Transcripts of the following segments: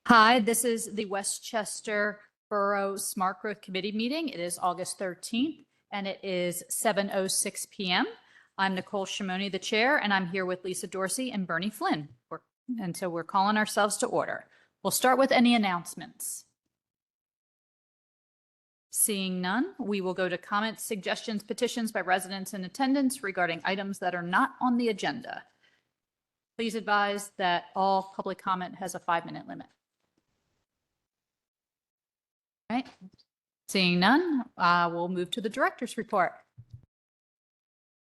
Hi, this is the Westchester Borough Smart Growth Committee meeting. It is August 13th and it is 7:06 p.m. I'm Nicole Shimoni, the chair, and I'm here with Lisa Dorsey and Bernie Flynn. And so we're calling ourselves to order. We'll start with any announcements. Seeing none, we will go to comments, suggestions, petitions by residents in attendance regarding items that are not on the agenda. Please advise that all public comment has a 5-minute limit. All right. Seeing none, we'll move to the director's report.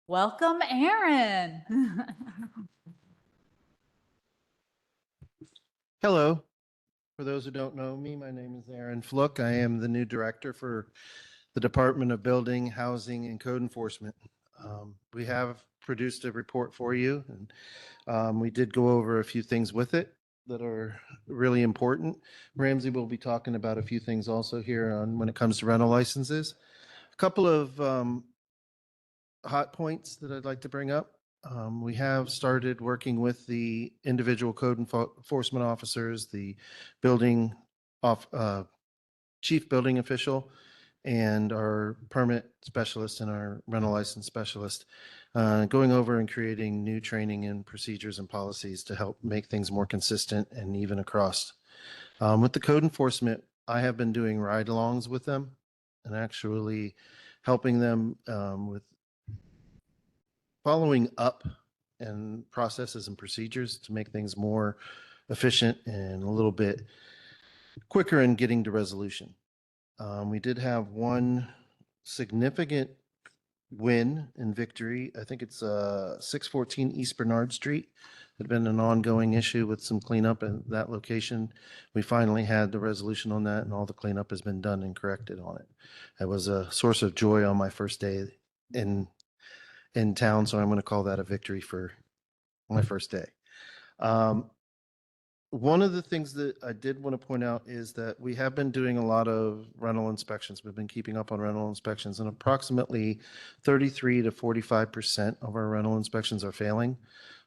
Welcome, Aaron. Hello. For those who don't know me, my name is Aaron Fluck. I am the new director for the Department of Building, Housing, and Code Enforcement. We have produced a report for you, and we did go over a few things with it that are really important. Ramsey will be talking about a few things also here on when it comes to rental licenses. A couple of hot points that I'd like to bring up. We have started working with the individual code enforcement officers, the building chief building official, and our permit specialist and our rental license specialist, going over and creating new training and procedures and policies to help make things more consistent and even across. With the code enforcement, I have been doing ride-alongs with them and actually helping them with following up and processes and procedures to make things more efficient and a little bit quicker in getting to resolution. We did have one significant win and victory. I think it's 614 East Bernard Street. It had been an ongoing issue with some cleanup at that location. We finally had the resolution on that, and all the cleanup has been done and corrected on it. It was a source of joy on my first day in town, so I'm going to call that a victory for my first day. One of the things that I did want to point out is that we have been doing a lot of rental inspections. We've been keeping up on rental inspections, and approximately 33 to 45% of our rental inspections are failing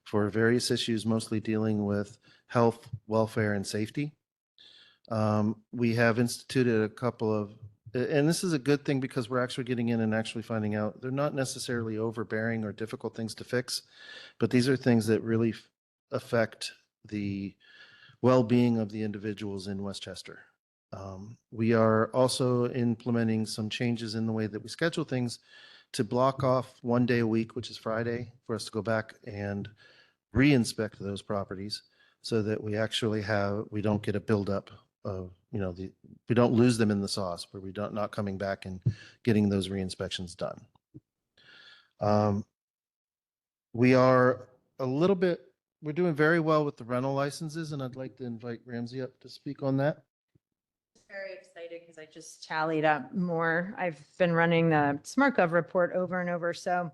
for various issues, mostly dealing with health, welfare, and safety. We have instituted a couple of, and this is a good thing because we're actually getting in and actually finding out they're not necessarily overbearing or difficult things to fix, but these are things that really affect the well-being of the individuals in Westchester. We are also implementing some changes in the way that we schedule things to block off one day a week, which is Friday, for us to go back and re-inspect those properties so that we actually we don't get a buildup of, we don't lose them in the sauce where we don't not coming back and getting those re-inspections done. We're doing very well with the rental licenses, and I'd like to invite Ramsey up to speak on that. Very excited because I just tallied up more. I've been running the SmartGov report over and over. So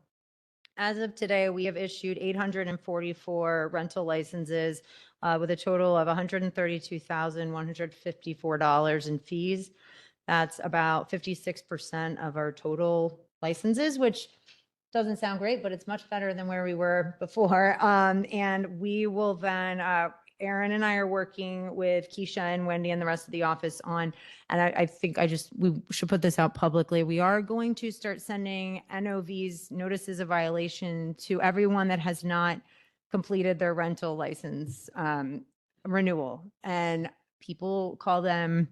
as of today, we have issued 844 rental licenses with a total of $132,154 in fees. That's about 56% of our total licenses, which doesn't sound great, but it's much better than where we were before. And we will then, Aaron and I are working with Keisha and Wendy and the rest of the office on, and I think we should put this out publicly. We are going to start sending NOVs, notices of violation, to everyone that has not completed their rental license renewal. And people call them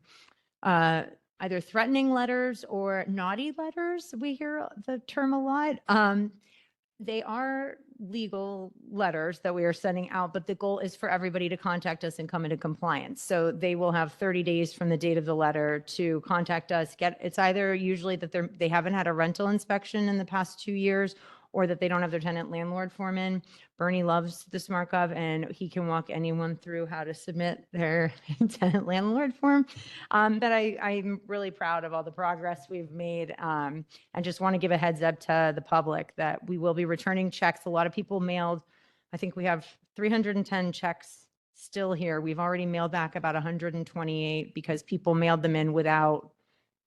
either threatening letters or naughty letters. We hear the term a lot. They are legal letters that we are sending out, but the goal is for everybody to contact us and come into compliance. So they will have 30 days from the date of the letter to contact us. It's either usually that they haven't had a rental inspection in the past 2 years, or that they don't have their tenant landlord form in. Bernie loves the SmartGov, and he can walk anyone through how to submit their tenant landlord form. But I'm really proud of all the progress we've made, and just want to give a heads up to the public that we will be returning checks. A lot of people mailed, I think we have 310 checks still here. We've already mailed back about 128 because people mailed them in without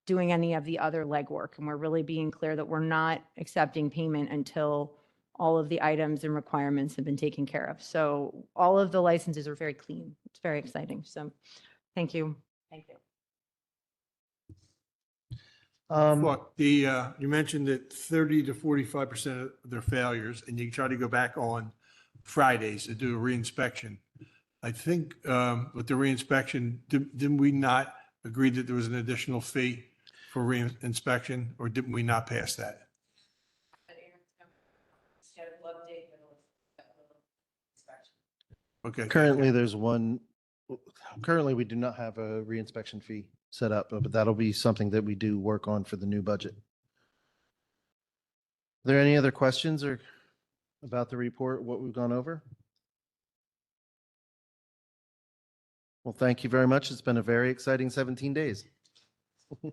doing any of the other legwork. And we're really being clear that we're not accepting payment until all of the items and requirements have been taken care of. So all of the licenses are very clean. It's very exciting. So thank you. Thank you. Look, you mentioned that 30 to 45% of their failures, and you try to go back on Fridays to do a reinspection. I think with the reinspection, didn't we not agree that there was an additional fee for reinspection, or didn't we not pass that? Okay. Currently, currently, we do not have a reinspection fee set up, but that'll be something that we do work on for the new budget. Are there any other questions or about the report, what we've gone over? Well, thank you very much. It's been a very exciting 17 days. I'm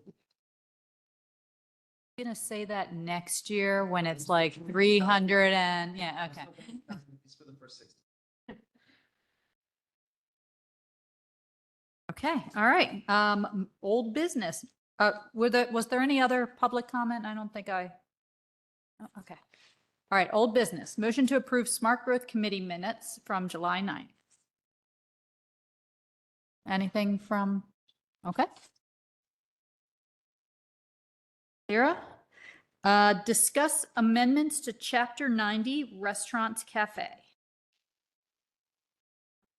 going to say that next year when it's like 300 and, yeah, okay. It's for the first 60. Okay, all right. Old business. Was there any other public comment? I don't think oh, okay. All right, old business. Motion to approve Smart Growth Committee minutes from July 9th. Anything from, okay. Sarah? Discuss amendments to Chapter 90 Restaurant Cafe.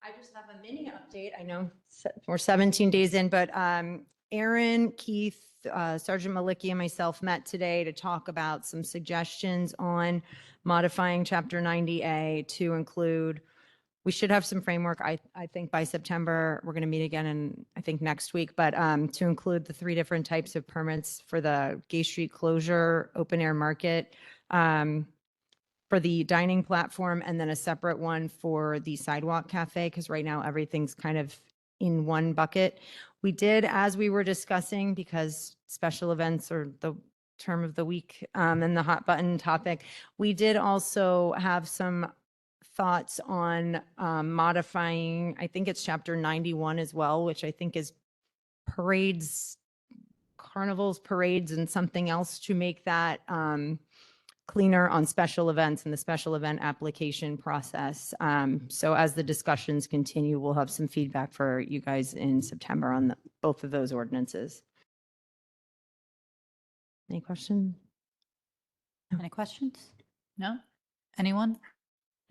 I just have a mini update. I know we're 17 days in, but Aaron, Keith, Sergeant Malicki, and myself met today to talk about some suggestions on modifying Chapter 90A to include, we should have some framework, I think by September. We're going to meet again and I think next week, but to include the 3 different types of permits for the Gay Street closure, open air market, for the dining platform, and then a separate one for the sidewalk cafe, because right now everything's kind of in one bucket. We did, as we were discussing, because special events are the term of the week and the hot button topic, we did also have some thoughts on modifying, I think it's Chapter 91 as well, which I think is parades, carnivals, parades, and something else to make that cleaner on special events and the special event application process. So as the discussions continue, we'll have some feedback for you guys in September on both of those ordinances. Any questions? Any questions? No? Anyone?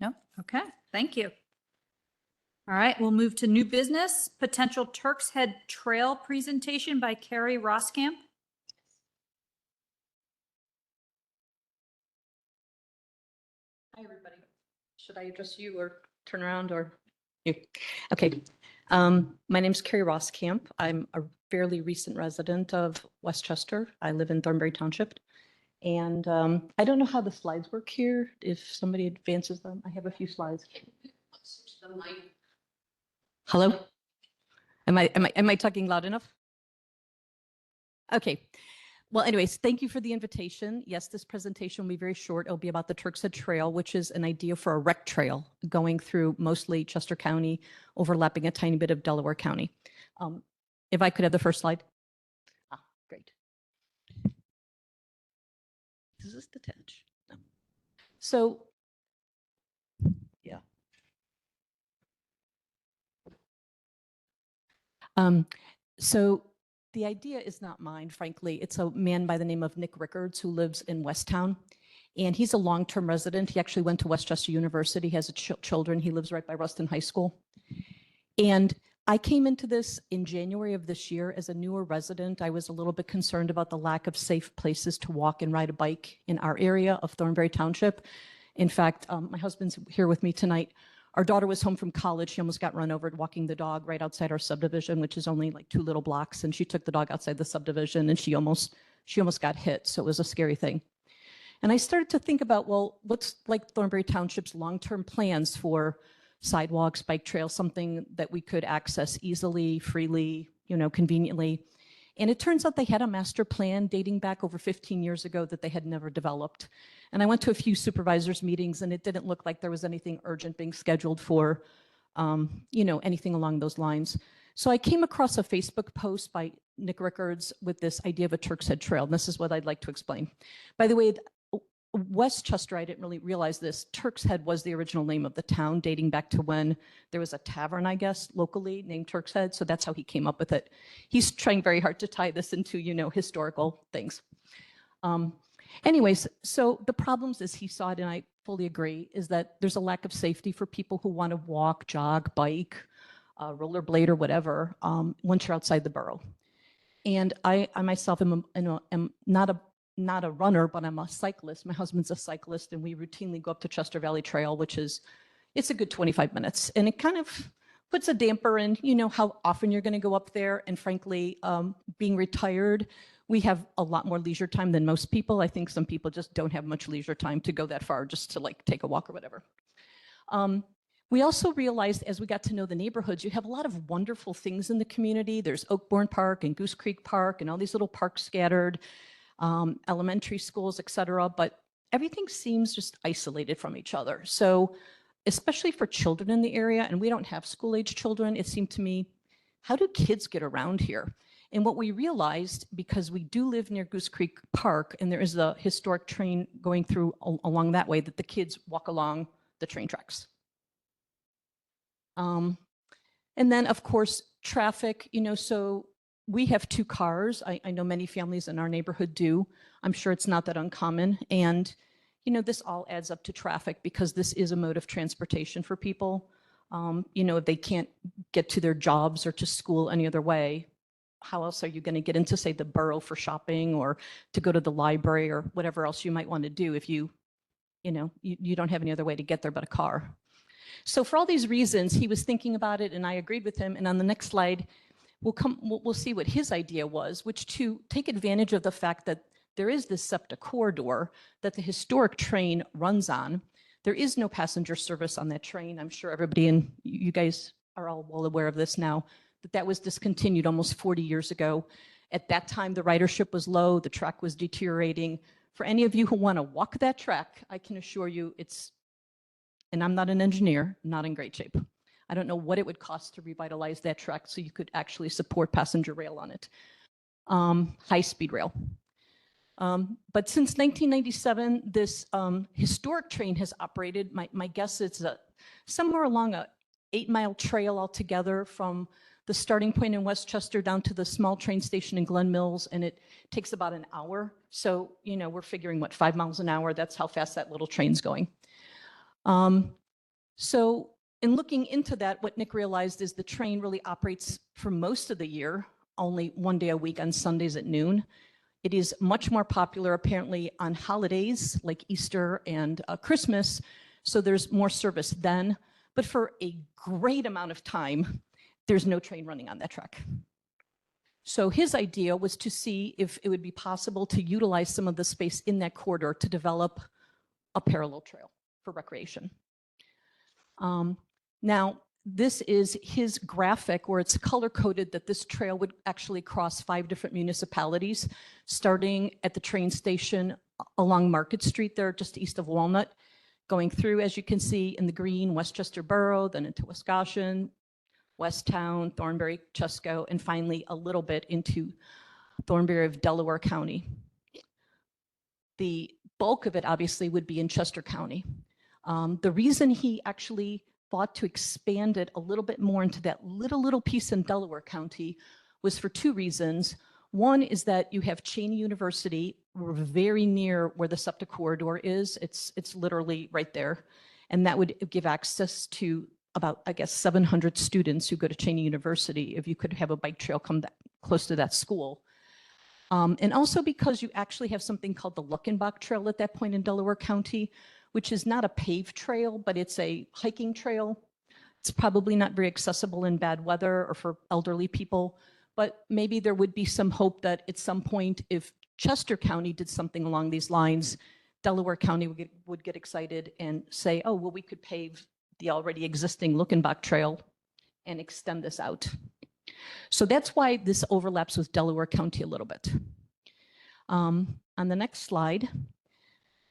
No? Okay, thank you. All right, we'll move to new business, potential Turk's Head Trail presentation by Carrie Roskamp. Hi, everybody. Should I address you or turn around or you? Okay. My name is Carrie Roskamp. I'm a fairly recent resident of Westchester. I live in Thornbury Township. And I don't know how the slides work here. If somebody advances them, I have a few slides. Hello? Am I talking loud enough? Okay. Well, anyways, thank you for the invitation. Yes, this presentation will be very short. It'll be about the Turk's Head Trail, which is an idea for a rec trail going through mostly Chester County, overlapping a tiny bit of Delaware County. If I could have the first slide. Great. Does this detach? No. So, yeah. So the idea is not mine, frankly. It's a man by the name of Nick Rickards who lives in Westtown. And he's a long-term resident. He actually went to Westchester University. He has children. He lives right by Ruston High School. And I came into this in January of this year as a newer resident. I was a little bit concerned about the lack of safe places to walk and ride a bike in our area of Thornbury Township. In fact, my husband's here with me tonight. Our daughter was home from college. She almost got run over walking the dog right outside our subdivision, which is only like 2 little blocks. And she took the dog outside the subdivision and she almost got hit. So it was a scary thing. And I started to think about, well, what's like Thornbury Township's long-term plans for sidewalks, bike trails, something that we could access easily, freely, conveniently. And it turns out they had a master plan dating back over 15 years ago that they had never developed. And I went to a few supervisors meetings and it didn't look like there was anything urgent being scheduled for, anything along those lines. So I came across a Facebook post by Nick Rickards with this idea of a Turk's Head Trail. And this is what I'd like to explain. By the way, Westchester, I didn't really realize this, Turk's Head was the original name of the town, dating back to when there was a tavern, I guess, locally named Turk's Head. So that's how he came up with it. He's trying very hard to tie this into, historical things. Anyways, so the problems as he saw it, and I fully agree, is that there's a lack of safety for people who want to walk, jog, bike, rollerblade, or whatever, once you're outside the borough. And I myself am not a runner, but I'm a cyclist. My husband's a cyclist, and we routinely go up to Chester Valley Trail, it's a good 25 minutes. And it kind of puts a damper in, how often you're going to go up there. And frankly, being retired, we have a lot more leisure time than most people. I think some people just don't have much leisure time to go that far just to take a walk or whatever. We also realized as we got to know the neighborhoods, you have a lot of wonderful things in the community. There's Oakbourne Park and Goose Creek Park and all these little parks scattered, elementary schools, et cetera, but everything seems just isolated from each other. So especially for children in the area, and we don't have school-age children, it seemed to me, how do kids get around here? And what we realized, because we do live near Goose Creek Park, and there is a historic train going through along that way, that the kids walk along the train tracks. And then, of course, traffic, so we have 2 cars. I know many families in our neighborhood do. I'm sure it's not that uncommon. And, this all adds up to traffic because this is a mode of transportation for people. If they can't get to their jobs or to school any other way, how else are you going to get into, say, the borough for shopping or to go to the library or whatever else you might want to do if you don't have any other way to get there but a car. So for all these reasons, he was thinking about it, and I agreed with him. And on the next slide, we'll see what his idea was, which to take advantage of the fact that there is this SEPTA corridor that the historic train runs on. There is no passenger service on that train. I'm sure everybody, and you guys are all well aware of this now, that was discontinued almost 40 years ago. At that time, the ridership was low, the track was deteriorating. For any of you who want to walk that track, I can assure you and I'm not an engineer, not in great shape. I don't know what it would cost to revitalize that track so you could actually support passenger rail on it, high-speed rail. But since 1997, this historic train has operated. My guess it's somewhere along a 8-mile trail altogether from the starting point in Westchester down to the small train station in Glen Mills, and it takes about an hour. So, we're figuring 5 miles an hour. That's how fast that little train's going. So in looking into that, what Nick realized is the train really operates for most of the year, only 1 day a week on Sundays at noon. It is much more popular apparently on holidays like Easter and Christmas. So there's more service then, but for a great amount of time, there's no train running on that track. So his idea was to see if it would be possible to utilize some of the space in that corridor to develop a parallel trail for recreation. Now, this is his graphic where it's color-coded that this trail would actually cross 5 different municipalities, starting at the train station along Market Street there, just east of Walnut, going through, as you can see in the green, Westchester Borough, then into Wiscasset, Westtown, Thornbury, Chesco, and finally a little bit into Thornbury of Delaware County. The bulk of it obviously would be in Chester County. The reason he actually thought to expand it a little bit more into that little piece in Delaware County was for 2 reasons. One is that you have Cheney University. We're very near where the SEPTA corridor is. It's literally right there. And that would give access to about, I guess, 700 students who go to Cheney University if you could have a bike trail come that close to that school. And also because you actually have something called the Luckenbach Trail at that point in Delaware County, which is not a paved trail, but it's a hiking trail. It's probably not very accessible in bad weather or for elderly people, but maybe there would be some hope that at some point, if Chester County did something along these lines, Delaware County would get excited and say, oh, well, we could pave the already existing Luckenbach Trail and extend this out. So that's why this overlaps with Delaware County a little bit. On the next slide,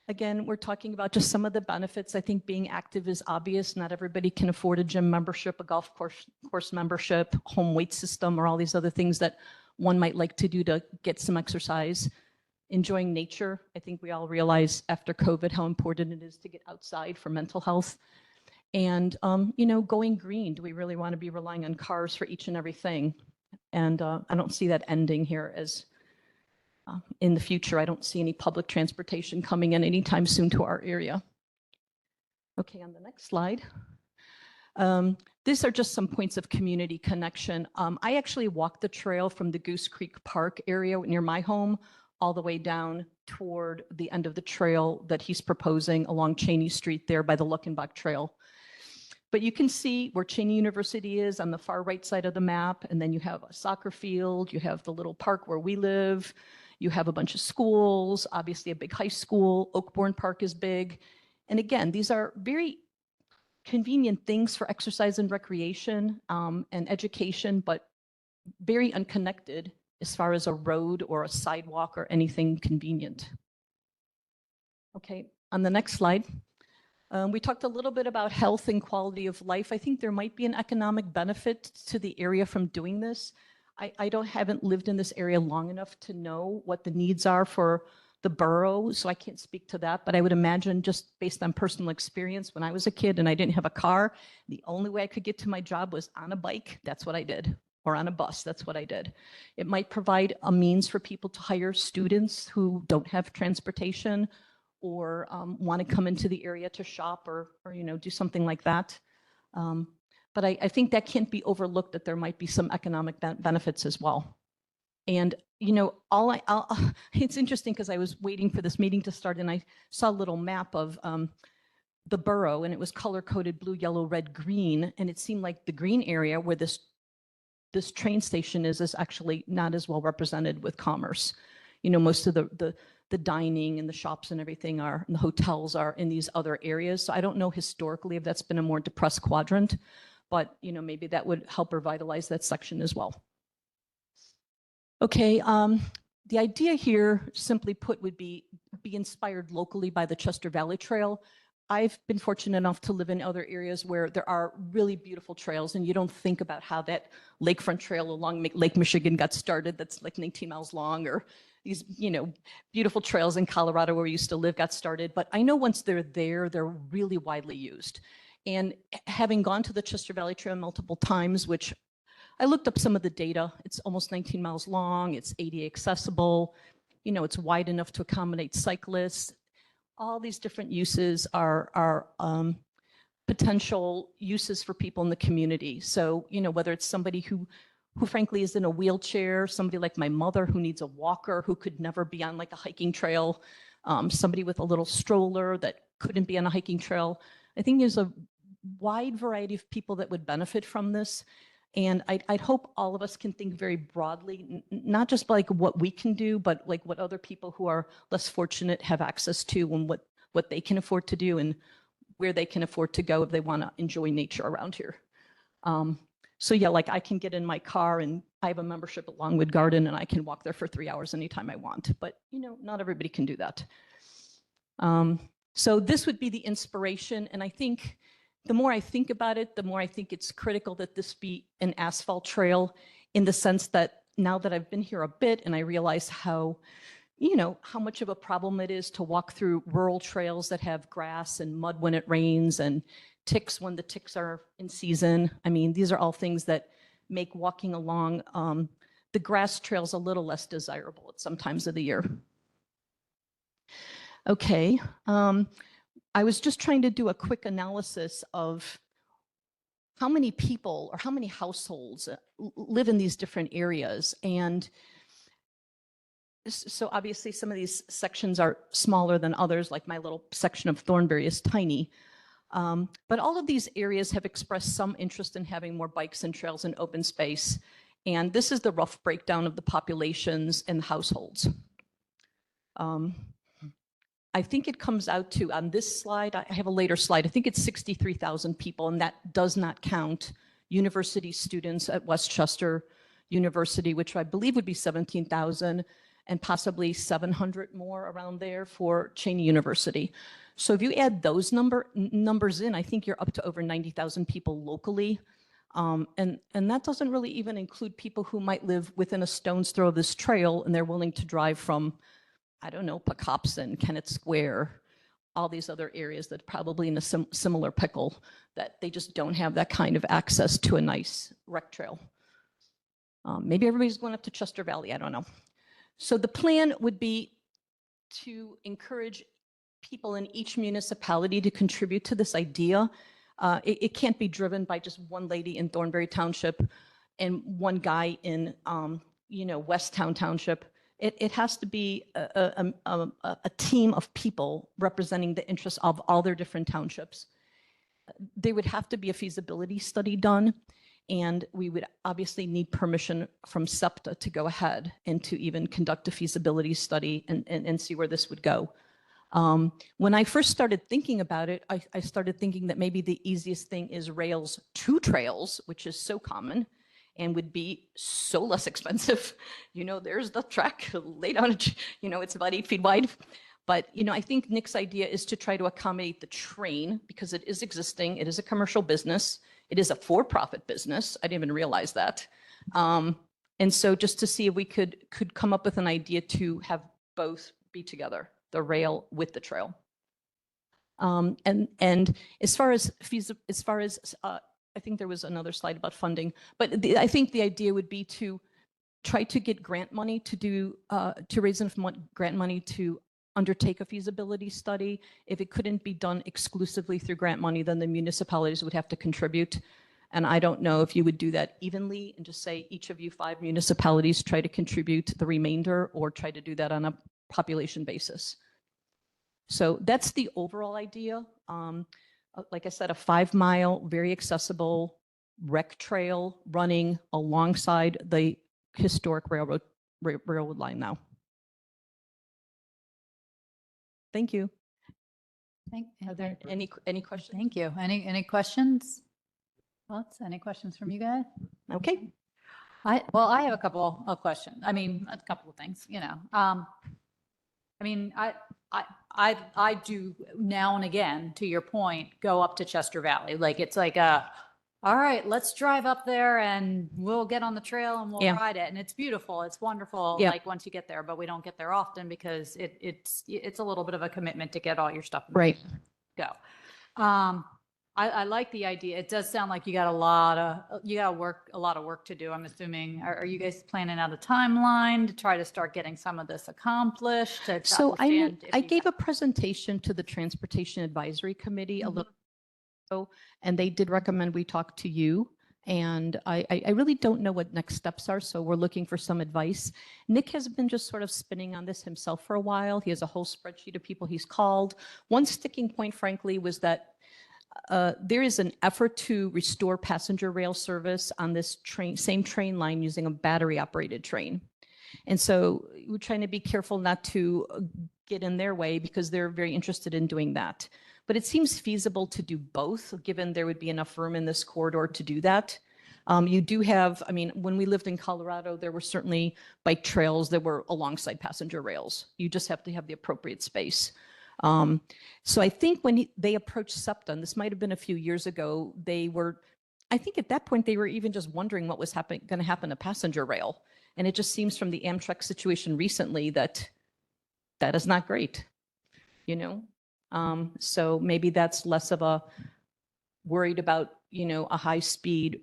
again, we're talking about just some of the benefits. I think being active is obvious. Not everybody can afford a gym membership, a golf course membership, home weight system, or all these other things that one might like to do to get some exercise. enjoying nature. I think we all realize after COVID how important it is to get outside for mental health. And, going green. Do we really want to be relying on cars for each and everything? And I don't see that ending here as in the future. I don't see any public transportation coming in anytime soon to our area. Okay, on the next slide. These are just some points of community connection. I actually walked the trail from the Goose Creek Park area near my home all the way down toward the end of the trail that he's proposing along Cheney Street there by the Luckenbach Trail. But you can see where Cheney University is on the far right side of the map, and then you have a soccer field, you have the little park where we live, you have a bunch of schools, obviously a big high school, Oakbourne Park is big. And again, these are very convenient things for exercise and recreation and education, but very unconnected as far as a road or a sidewalk or anything convenient. Okay, on the next slide. We talked a little bit about health and quality of life. I think there might be an economic benefit to the area from doing this. I haven't lived in this area long enough to know what the needs are for the borough, so I can't speak to that, but I would imagine just based on personal experience, when I was a kid and I didn't have a car, the only way I could get to my job was on a bike. That's what I did. Or on a bus. That's what I did. It might provide a means for people to hire students who don't have transportation or want to come into the area to shop or do something like that. But I think that can't be overlooked, that there might be some economic benefits as well. And it's interesting because I was waiting for this meeting to start and I saw a little map of the borough, and it was color coded blue, yellow, red, green, and it seemed like the green area where this train station is actually not as well represented with commerce. Most of the dining and the shops and everything and the hotels are in these other areas. So I don't know historically if that's been a more depressed quadrant, but maybe that would help revitalize that section as well. Okay, the idea here, simply put, would be inspired locally by the Chester Valley Trail. I've been fortunate enough to live in other areas where there are really beautiful trails, and you don't think about how that lakefront trail along Lake Michigan got started. That's like 19 miles long, or these, beautiful trails in Colorado where we used to live got started. But I know once they're there, they're really widely used. And having gone to the Chester Valley Trail multiple times, which I looked up some of the data, it's almost 19 miles long, it's ADA accessible, it's wide enough to accommodate cyclists. All these different uses are potential uses for people in the community. So, whether it's somebody who frankly is in a wheelchair, somebody like my mother who needs a walker, who could never be on like a hiking trail, somebody with a little stroller that couldn't be on a hiking trail. I think there's a wide variety of people that would benefit from this. And I'd hope all of us can think very broadly, not just like what we can do, but like what other people who are less fortunate have access to, and what they can afford to do and where they can afford to go if they want to enjoy nature around here. So yeah, like I can get in my car and I have a membership at Longwood Garden and I can walk there for 3 hours anytime I want, but not everybody can do that. So this would be the inspiration, and I think the more I think about it, the more I think it's critical that this be an asphalt trail, in the sense that now that I've been here a bit and I realize how much of a problem it is to walk through rural trails that have grass and mud when it rains and ticks when the ticks are in season. I mean, these are all things that make walking along the grass trails a little less desirable at some times of the year. Okay. I was just trying to do a quick analysis of how many people or how many households live in these different areas. And so obviously some of these sections are smaller than others, like my little section of Thornbury is tiny. But all of these areas have expressed some interest in having more bikes and trails and open space. And this is the rough breakdown of the populations and households. I think it comes out to, on this slide, I have a later slide, I think it's 63,000 people, and that does not count university students at West Chester University, which I believe would be 17,000, and possibly 700 more around there for Cheney University. So if you add those numbers in, I think you're up to over 90,000 people locally. And that doesn't really even include people who might live within a stone's throw of this trail and they're willing to drive from I don't know, Pocopson, Kennett Square, all these other areas that probably in a similar pickle, that they just don't have that kind of access to a nice rec trail. Maybe everybody's going up to Chester Valley, I don't know. So the plan would be to encourage people in each municipality to contribute to this idea. It can't be driven by just one lady in Thornbury Township and one guy in, Westtown Township. It has to be a team of people representing the interests of all their different townships. There would have to be a feasibility study done, and we would obviously need permission from SEPTA to go ahead and to even conduct a feasibility study and see where this would go. When I first started thinking about it, I started thinking that maybe the easiest thing is rails to trails, which is so common and would be so less expensive. There's the track laid on, it's about 8 feet wide. But, I think Nick's idea is to try to accommodate the train because it is existing. It is a commercial business. It is a for-profit business. I didn't even realize that. And so just to see if we could come up with an idea to have both be together, the rail with the trail. And as far as I think there was another slide about funding, but I think the idea would be to try to get grant money to raise enough grant money to undertake a feasibility study. If it couldn't be done exclusively through grant money, then the municipalities would have to contribute. And I don't know if you would do that evenly and just say each of you 5 municipalities try to contribute the remainder, or try to do that on a population basis. So that's the overall idea. Like I said, a 5-mile, very accessible rec trail running alongside the historic railroad line now. Thank you. Are there any questions? Thank you. Any questions? Thoughts? Any questions from you guys? Okay. I have a couple of questions. I mean, a couple of things, I do now and again, to your point, go up to Chester Valley. Like, it's like all right, let's drive up there and we'll get on the trail and we'll ride it. And it's beautiful. It's wonderful. Yeah. Like, once you get there, but we don't get there often because it's a little bit of a commitment to get all your stuff. Right. Go. I like the idea. It does sound like you got a lot of work to do. I'm assuming. Are you guys planning out a timeline to try to start getting some of this accomplished? So I gave a presentation to the Transportation Advisory Committee a little ago, and they did recommend we talk to you. And I really don't know what next steps are, so we're looking for some advice. Nick has been just sort of spinning on this himself for a while. He has a whole spreadsheet of people he's called. One sticking point, frankly, was that there is an effort to restore passenger rail service on this same train line using a battery-operated train. And so we're trying to be careful not to get in their way because they're very interested in doing that. But it seems feasible to do both, given there would be enough room in this corridor to do that. You do have, when we lived in Colorado, there were certainly bike trails that were alongside passenger rails. You just have to have the appropriate space. So I think when they approached SEPTA, and this might have been a few years ago, I think at that point, they were even just wondering what was going to happen to passenger rail. And it just seems from the Amtrak situation recently that is not great, So maybe that's less of a worried about, a high-speed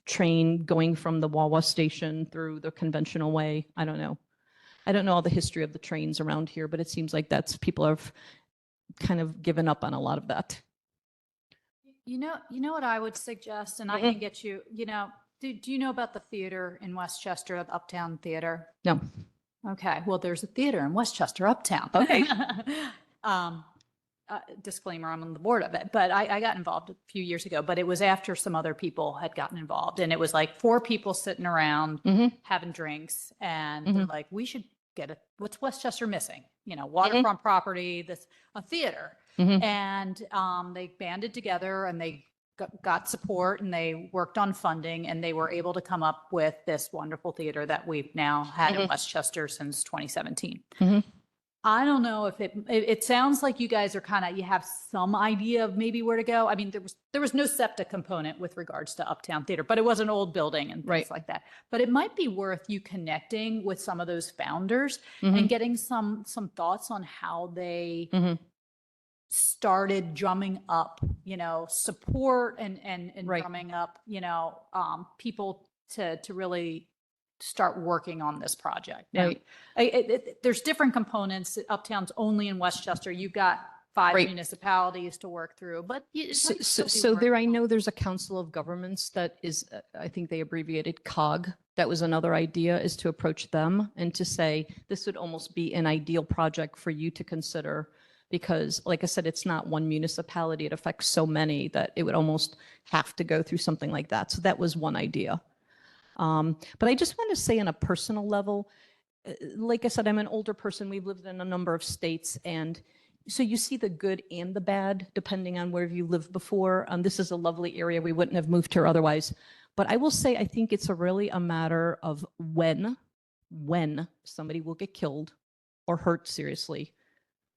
train going from the Wawa station through the conventional way. I don't know. I don't know all the history of the trains around here, but it seems like people have kind of given up on a lot of that. You know what I would suggest, and I can get you, do you know about the theater in Westchester, the Uptown Theater? No. Okay, well, there's a theater in Westchester, Uptown. Okay. Disclaimer, I'm on the board of it, but I got involved a few years ago, but it was after some other people had gotten involved, and it was like 4 people sitting around having drinks, and they're like, we should get what's Westchester missing? Waterfront property, a theater. And they banded together and they got support and they worked on funding, and they were able to come up with this wonderful theater that we've now had in Westchester since 2017. I don't know if it sounds like you guys are kind of, you have some idea of maybe where to go. I mean, there was no SEPTA component with regards to Uptown Theater, but it was an old building and things Right. like that. But it might be worth you connecting with some of those founders Mhm. and getting some thoughts on how they Mhm. started drumming up, support and Right. drumming up, people to really start working on this project. Now, Right. there's different components. Uptown's only in Westchester. You've got 5 Right. municipalities to work through, but it So, might so, still be so there, I worthwhile. know there's a council of governments that is, I think they abbreviated COG. That was another idea, is to approach them and to say, this would almost be an ideal project for you to consider. Because like I said, it's not one municipality. It affects so many that it would almost have to go through something like that. So that was one idea. But I just want to say on a personal level, like I said, I'm an older person. We've lived in a number of states, and so you see the good and the bad depending on where you lived before. This is a lovely area. We wouldn't have moved here otherwise. But I will say, I think it's really a matter of when somebody will get killed or hurt seriously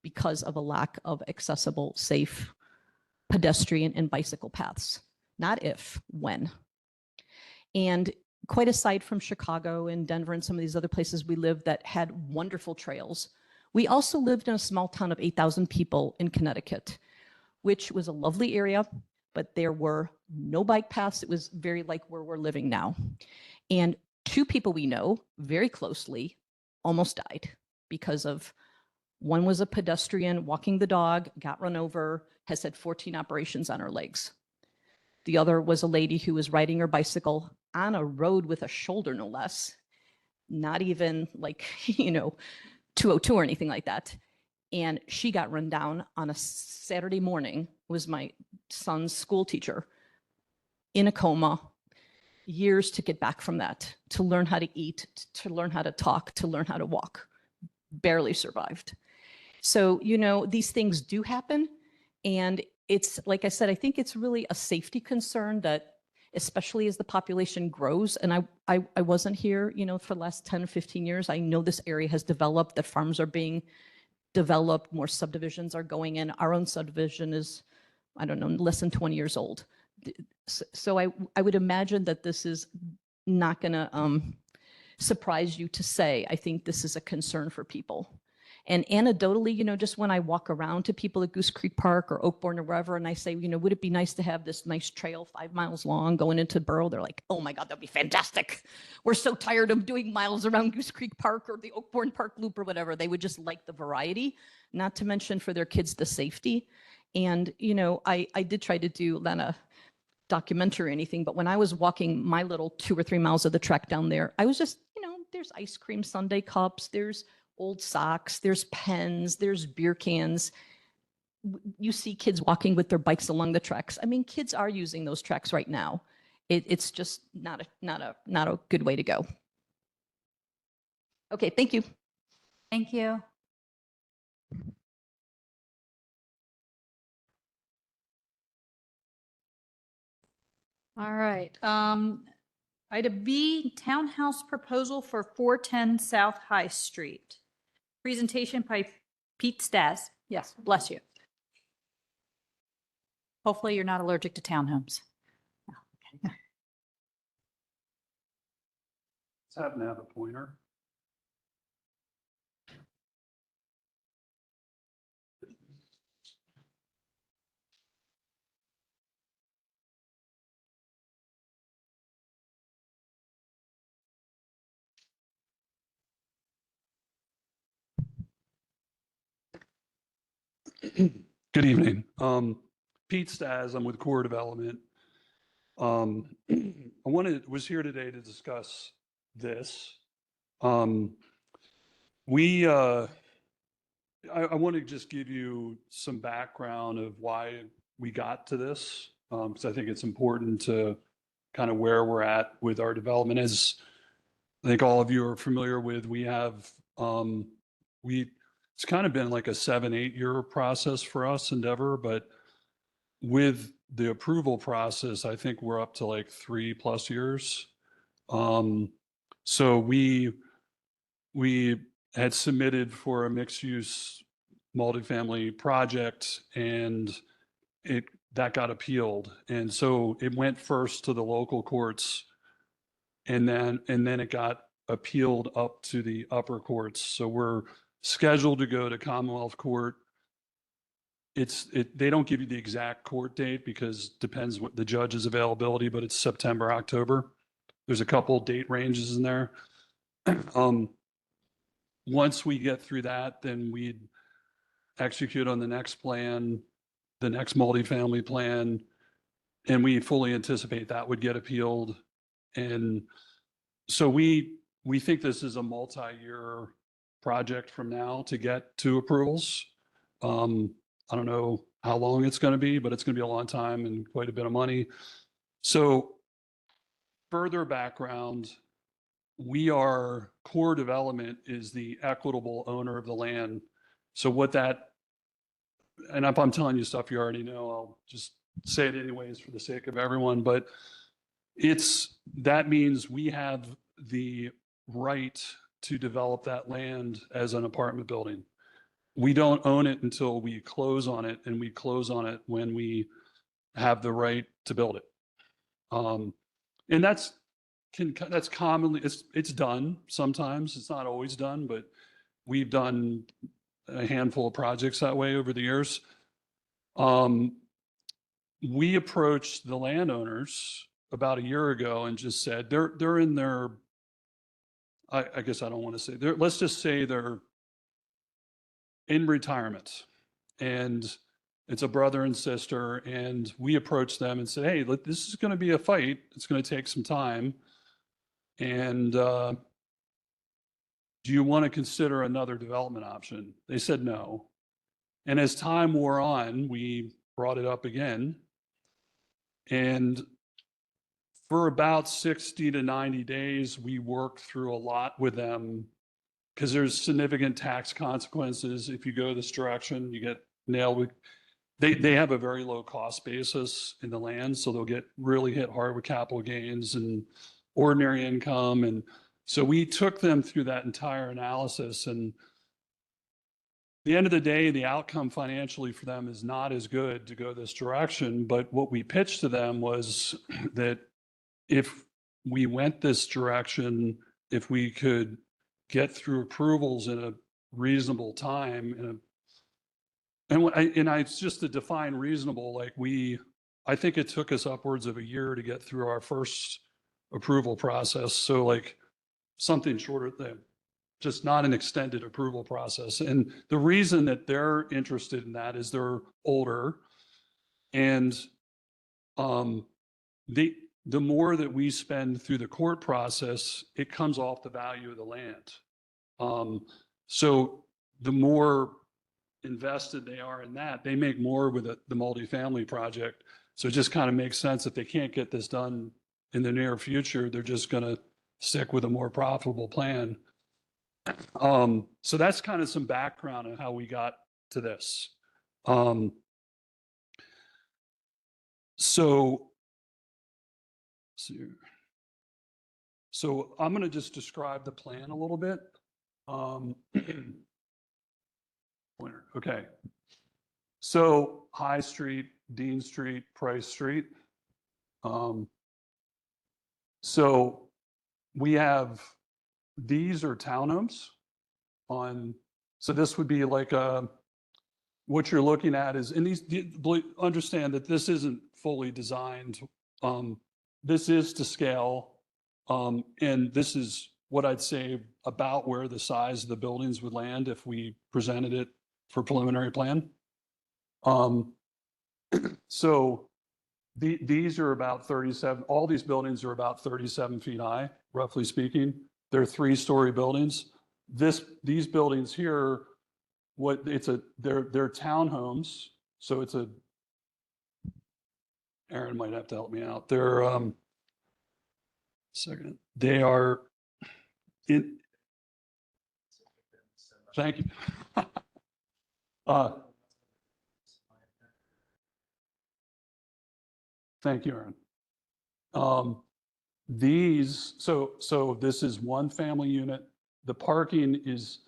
because of a lack of accessible, safe pedestrian and bicycle paths. Not if, when. And quite aside from Chicago and Denver and some of these other places we lived that had wonderful trails, we also lived in a small town of 8,000 people in Connecticut, which was a lovely area, but there were no bike paths. It was very like where we're living now. And 2 people we know very closely almost died because of, one was a pedestrian walking the dog, got run over, has had 14 operations on her legs. The other was a lady who was riding her bicycle on a road with a shoulder, no less, not even like, 202 or anything like that. And she got run down on a Saturday morning, was my son's school teacher, in a coma, years to get back from that, to learn how to eat, to learn how to talk, to learn how to walk, barely survived. So, these things do happen. And it's, like I said, I think it's really a safety concern that, especially as the population grows, and I wasn't here, for the last 10 or 15 years. I know this area has developed, that farms are being developed, more subdivisions are going in. Our own subdivision is, I don't know, less than 20 years old. So I would imagine that this is not going to surprise you to say, I think this is a concern for people. And anecdotally, just when I walk around to people at Goose Creek Park or Oakbourne or wherever, and I say, would it be nice to have this nice trail 5 miles long going into Borough? They're like, oh my God, that'd be fantastic. We're so tired of doing miles around Goose Creek Park or the Oakbourne Park Loop or whatever. They would just like the variety, not to mention for their kids, the safety. And, I did try to do not a documentary or anything, but when I was walking my little 2 or 3 miles of the track down there, I was just, there's ice cream sundae cups, there's old socks, there's pens, there's beer cans. You see kids walking with their bikes along the tracks. I mean, kids are using those tracks right now. It's just not a good way to go. Okay, thank you. Thank you. All right. Item B, townhouse proposal for 410 South High Street. Presentation by Pete Stas. Yes, bless you. Hopefully you're not allergic to townhomes. Let's have now the pointer. Good evening. Pete Stas, I'm with Core Development. Was here today to discuss this. I want to just give you some background of why we got to this, because I think it's important to kind of where we're at with our development. As I think all of you are familiar with, we have, it's kind of been like a 7-8 year process for us, Endeavor, but with the approval process, I think we're up to like 3+ years. So we had submitted for a mixed-use multifamily project, and that got appealed. And so it went first to the local courts, and then it got appealed up to the upper courts. So we're scheduled to go to Commonwealth Court. They don't give you the exact court date because depends what the judge's availability, but it's September, October. There's a couple date ranges in there. Once we get through that, then we'd execute on the next plan, the next multifamily plan, and we fully anticipate that would get appealed. And so we think this is a multi-year project from now to get to approvals. I don't know how long it's going to be, but it's going to be a long time and quite a bit of money. So further background, core development is the equitable owner of the land. So and if I'm telling you stuff you already know, I'll just say it anyways for the sake of everyone, but that means we have the right to develop that land as an apartment building. We don't own it until we close on it, and we close on it when we have the right to build it. And that's commonly, it's done sometimes. It's not always done, but we've done a handful of projects that way over the years. We approached the landowners about a year ago and just said, they're in their, I guess I don't want to say, let's just say they're in retirement, and it's a brother and sister. And we approached them and said, hey, look, this is going to be a fight. It's going to take some time. And do you want to consider another development option? They said no. And as time wore on, we brought it up again. And for about 60 to 90 days, we worked through a lot with them because there's significant tax consequences. If you go this direction, you get nailed with, they have a very low cost basis in the land. So they'll get really hit hard with capital gains and ordinary income. And so we took them through that entire analysis. And at the end of the day, the outcome financially for them is not as good to go this direction. But what we pitched to them was that if we went this direction, if we could get through approvals in a reasonable time, it's just to define reasonable, like I think it took us upwards of a year to get through our first approval process. So like something shorter than just not an extended approval process. And the reason that they're interested in that is they're older, and the more that we spend through the court process, it comes off the value of the land. So the more invested they are in that, they make more with the multifamily project. So it just kind of makes sense if they can't get this done in the near future, they're just going to stick with a more profitable plan. So that's kind of some background on how we got to this. So I'm going to just describe the plan a little bit. Okay. So High Street, Dean Street, Price Street. So we have, these are townhomes so this would be like what you're looking at is, and understand that this isn't fully designed. This is to scale. And this is what I'd say about where the size of the buildings would land if we presented it for preliminary plan. So these are about 37, all these buildings are about 37 feet high, roughly speaking. They're 3-story buildings. These buildings here, they're townhomes. So Aaron might have to help me out. They are in, thank you. Thank you, Aaron. So this is one family unit. The parking is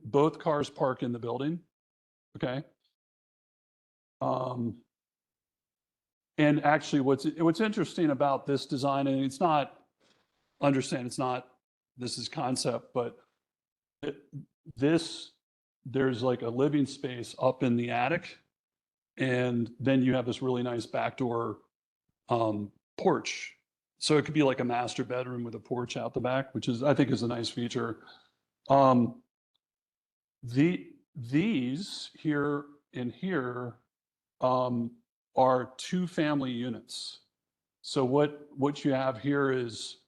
both cars park in the building. Okay. And actually what's interesting about this design, and it's not, understand it's not, this is concept, but there's like a living space up in the attic. And then you have this really nice backdoor porch. So it could be like a master bedroom with a porch out the back, which is, I think, is a nice feature. These here and here are 2-family units. So what you have here is,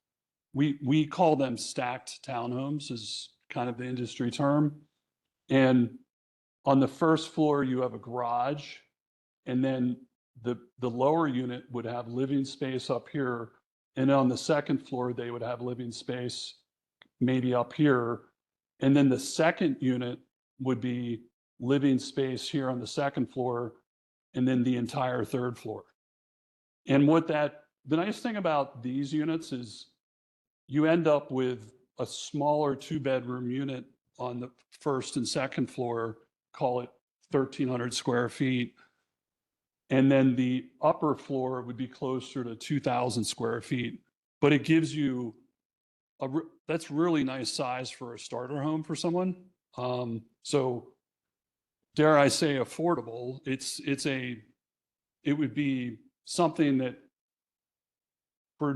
we call them stacked townhomes, is kind of the industry term. And on the first floor, you have a garage, and then the lower unit would have living space up here. And on the second floor, they would have living space maybe up here. And then the second unit would be living space here on the second floor, and then the entire third floor. And the nice thing about these units is you end up with a smaller 2-bedroom unit on the first and second floor, call it 1,300 square feet. And then the upper floor would be closer to 2,000 square feet. But it gives you that's really nice size for a starter home for someone. So dare I say affordable, it would be something that for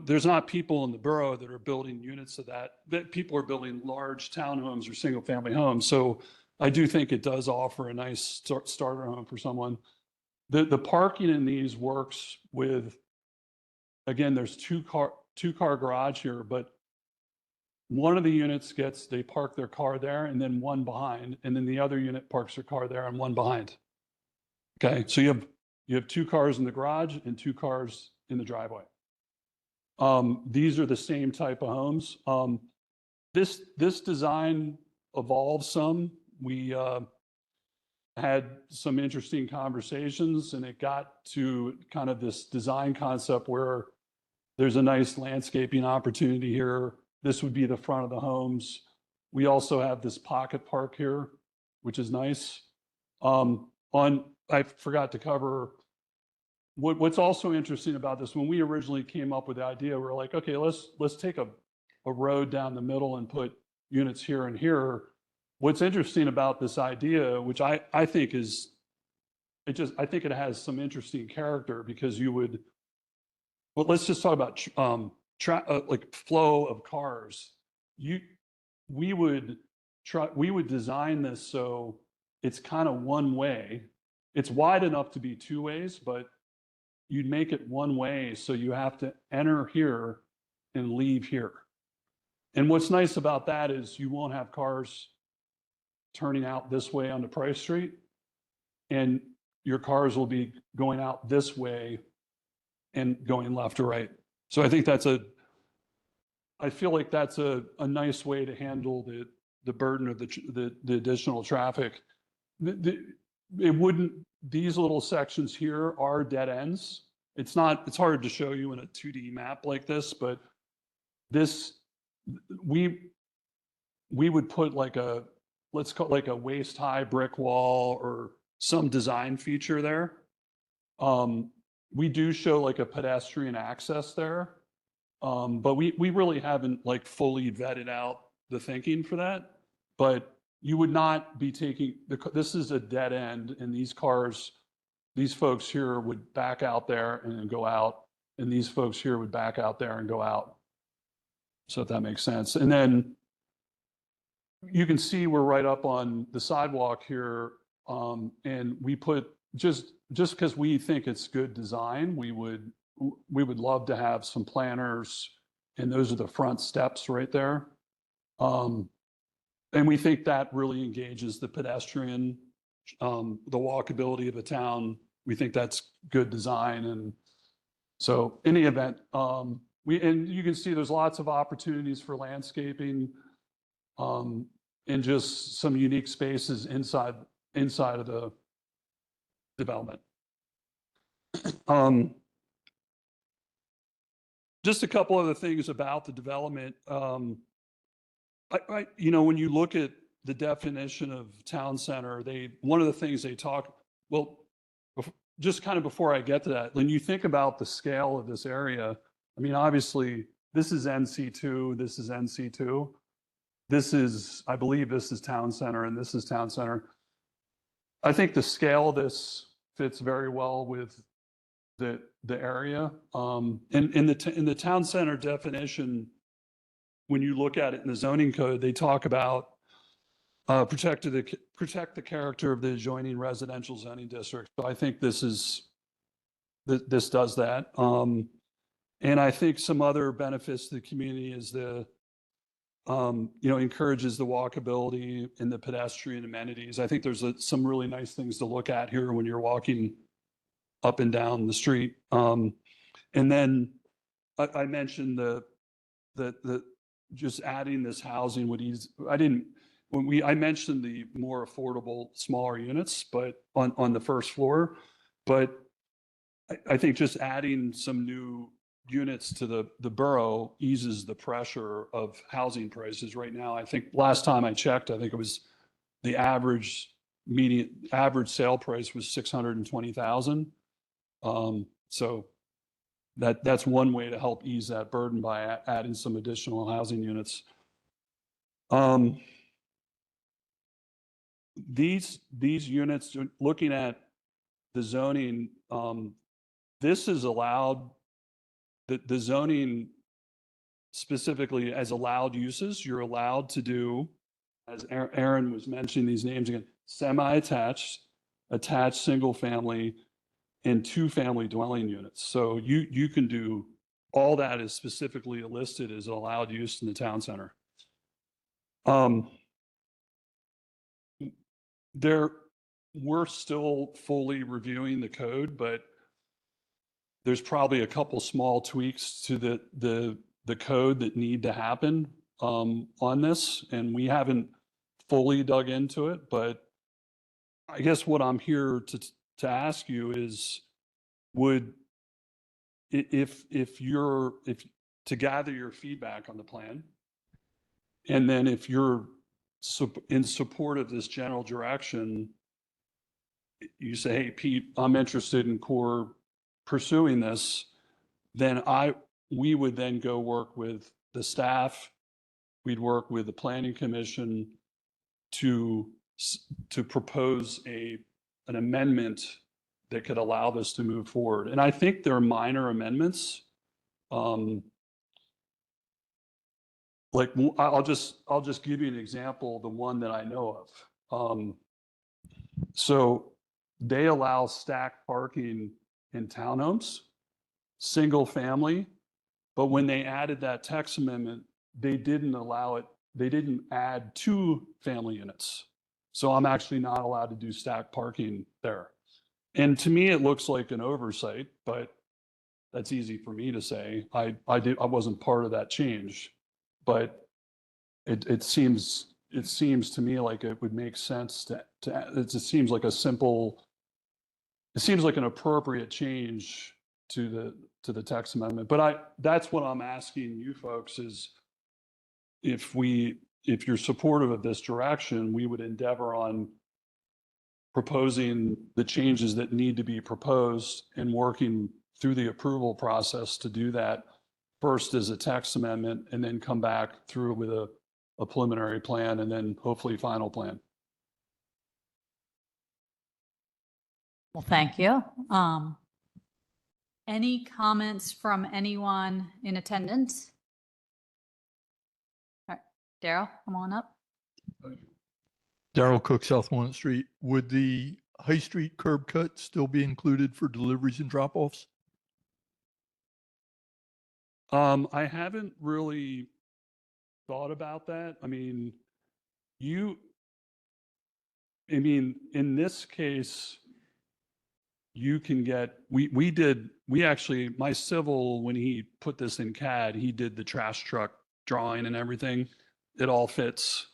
there's not people in the borough that are building units of that people are building large townhomes or single family homes. So I do think it does offer a nice starter home for someone. The parking in these works with, again, there's two car garage here, but one of the units they park their car there and then one behind, and then the other unit parks their car there and one behind. Okay, so you have 2 cars in the garage and 2 cars in the driveway. These are the same type of homes. This design evolved some. We had some interesting conversations, and it got to kind of this design concept where there's a nice landscaping opportunity here. This would be the front of the homes. We also have this pocket park here, which is nice. I forgot to cover what's also interesting about this. When we originally came up with the idea, we were like, okay, let's take a road down the middle and put units here and here. What's interesting about this idea, which I think I think it has some interesting character, because let's just talk about like flow of cars. We would design this so it's kind of one way. It's wide enough to be 2 ways, but you'd make it one way, so you have to enter here and leave here. And what's nice about that is you won't have cars turning out this way onto Price Street, and your cars will be going out this way and going left or right. So I think I feel like that's a nice way to handle the burden of the additional traffic. These little sections here are dead ends. It's hard to show you in a 2D map like this, but we would put let's call it like a waist high brick wall or some design feature there. We do show like a pedestrian access there. But we really haven't fully vetted out the thinking for that. But you would not be this is a dead end, and these folks here would back out there and then go out, and these folks here would back out there and go out. So if that makes sense. And then you can see we're right up on the sidewalk here, and we put just because we think it's good design, we would love to have some planters, and those are the front steps right there. And we think that really engages the pedestrian, the walkability of the town. We think that's good design. And so in the event, and you can see there's lots of opportunities for landscaping, and just some unique spaces inside of the development. Just a couple other things about the development. when you look at the definition of town center, one of the things they talk, well, just kind of before I get to that, when you think about the scale of this area, I mean, obviously, this is NC2, this is NC2. I believe this is town center, and this is town center. I think the scale of this fits very well with the area. In the town center definition, when you look at it in the zoning code, they talk about protect the character of the adjoining residential zoning district. So I think this does that. And I think some other benefits to the community is encourages the walkability and the pedestrian amenities. I think there's some really nice things to look at here when you're walking up and down the street. And then I mentioned the just adding this housing would ease. I mentioned the more affordable, smaller units, but on the first floor, but I think just adding some new units to the borough eases the pressure of housing prices right now. I think last time I checked, I think it was the average sale price was 620,000. So that's one way to help ease that burden by adding some additional housing units. These units, looking at the zoning, this is allowed, the zoning specifically as allowed uses, you're allowed to do, as Aaron was mentioning these names again, semi-attached, attached single family, and 2-family dwelling units. So you can do, all that is specifically listed as allowed use in the town center. We're still fully reviewing the code, but there's probably a couple small tweaks to the code that need to happen on this, and we haven't fully dug into it. But I guess what I'm here to ask you is, if to gather your feedback on the plan, and then if you're in support of this general direction, you say, hey, Pete, I'm interested in pursuing this, then we would then go work with the staff. We'd work with the planning commission to propose an amendment that could allow this to move forward. And I think there are minor amendments. Like I'll just give you an example, the one that I know of. So they allow stacked parking in townhomes, single family, but when they added that text amendment, they didn't allow it. They didn't add 2-family units. So I'm actually not allowed to do stacked parking there. And to me, it looks like an oversight, but that's easy for me to say. I wasn't part of that change, but it seems to me like it would make sense it seems like it seems like an appropriate change to the text amendment. But that's what I'm asking you folks is, if you're supportive of this direction, we would endeavor on proposing the changes that need to be proposed and working through the approval process to do that first as a text amendment, and then come back through with a preliminary plan, and then hopefully final plan. Well, thank you. Any comments from anyone in attendance? All right, Daryl, come on up. Darrell Cook, South Walnut Street. Would the High Street curb cut still be included for deliveries and drop-offs? I haven't really thought about that. I mean, in this case, you can get, we actually, my civil, when he put this in CAD, he did the trash truck drawing and everything. It all fits.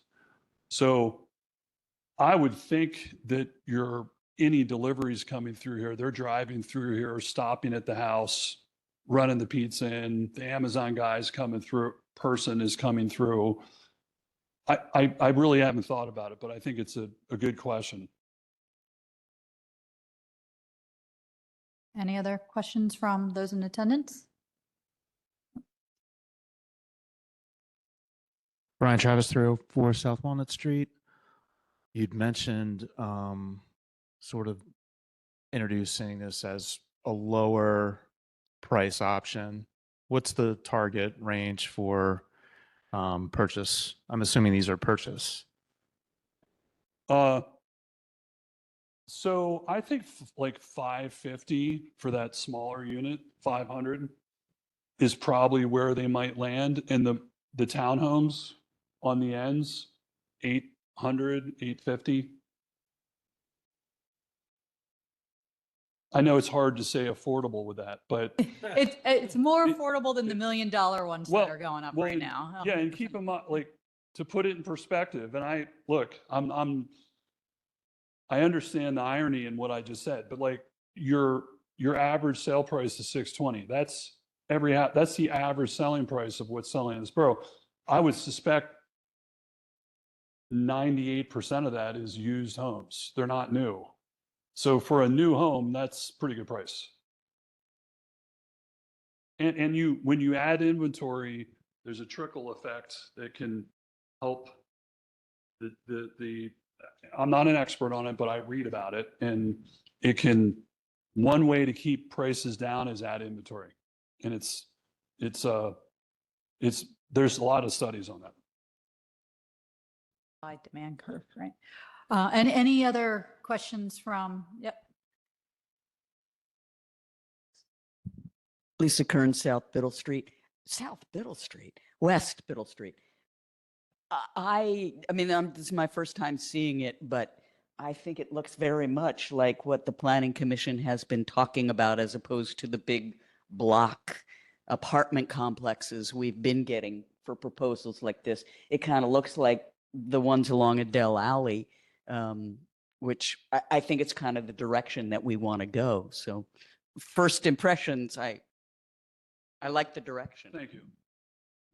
So I would think that any deliveries coming through here, they're driving through here, stopping at the house, running the pizza in, the Amazon guy's coming through, person is coming through. I really haven't thought about it, but I think it's a good question. Any other questions from those in attendance? Brian Travis, 304 South Walnut Street. You'd mentioned sort of introducing this as a lower price option. What's the target range for purchase? I'm assuming these are purchase. So I think like 550 for that smaller unit, 500 is probably where they might land. And the townhomes on the ends, 800, 850. I know it's hard to say affordable with that, but It's more affordable than the $1 million ones Well- that are going up well, right now. yeah, and keep in mind, like, to put it in perspective, and I understand the irony in what I just said, but like your average sale price is 620. That's the average selling price of what's selling in this borough. I would suspect 98% of that is used homes. They're not new. So for a new home, that's pretty good price. And when you add inventory, there's a trickle effect that can help the I'm not an expert on it, but I read about it, and one way to keep prices down is add inventory. And there's a lot of studies on that. Supply demand curve, right? And any other questions from, yep. Lisa Kern, West Biddle Street. I mean, this is my first time seeing it, but I think it looks very much like what the Planning Commission has been talking about, as opposed to the big block apartment complexes we've been getting for proposals like this. It kind of looks like the ones along Adele Alley, which I think it's kind of the direction that we want to go. So first impressions, I like the direction. Thank you.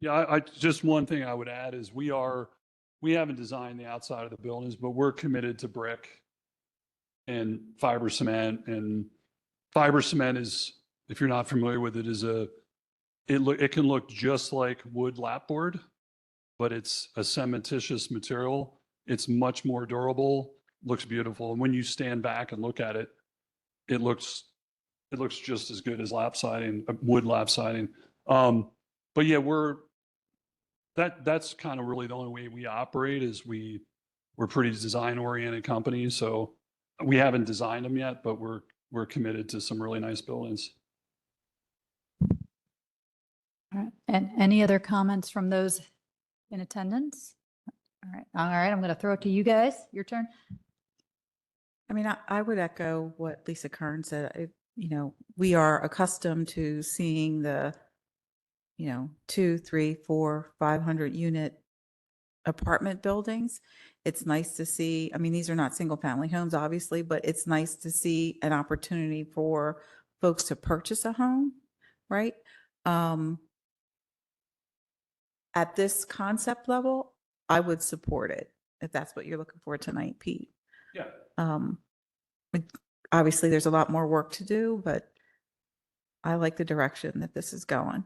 Yeah, I just one thing I would add is we haven't designed the outside of the buildings, but we're committed to brick and fiber cement. And fiber cement is, if you're not familiar with it, it can look just like wood lapboard, but it's a cementitious material. It's much more durable, looks beautiful. And when you stand back and look at it, it looks just as good as lap siding, wood lap siding. But yeah, that's kind of really the only way we operate is we're pretty design oriented company. So we haven't designed them yet, but we're committed to some really nice buildings. All right. And any other comments from those in attendance? All right. All right. I'm going to throw it to you guys. Your turn. I mean, I would echo what Lisa Kern said. We are accustomed to seeing the, 2, 3, 4, 500 unit apartment buildings. It's nice to see, I mean, these are not single family homes, obviously, but it's nice to see an opportunity for folks to purchase a home, right? At this concept level, I would support it if that's what you're looking for tonight, Pete. Yeah. Obviously, there's a lot more work to do, but I like the direction that this is going.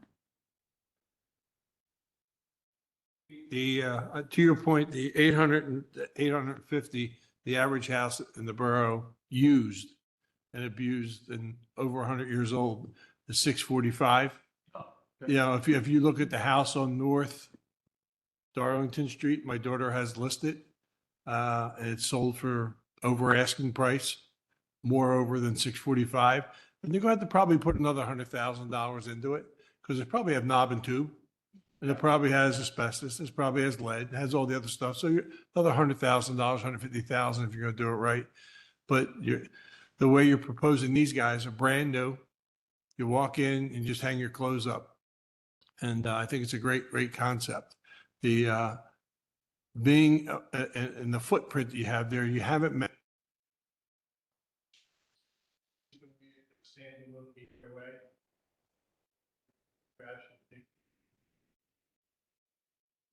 To your point, the 800 and 850, the average house in the borough used and abused and over 100 years old is 645. If you look at the house on North Darlington Street, my daughter has listed, and it's sold for over asking price, more over than 645. And they're going to have to probably put another $100,000 into it because it probably have knob and tube. And it probably has asbestos, it probably has lead, it has all the other stuff. So you're another $100,000, $150,000 if you're going to do it right. But the way you're proposing these guys are brand new. You walk in and just hang your clothes up. And I think it's a great concept. The being in the footprint that you have there, you haven't met.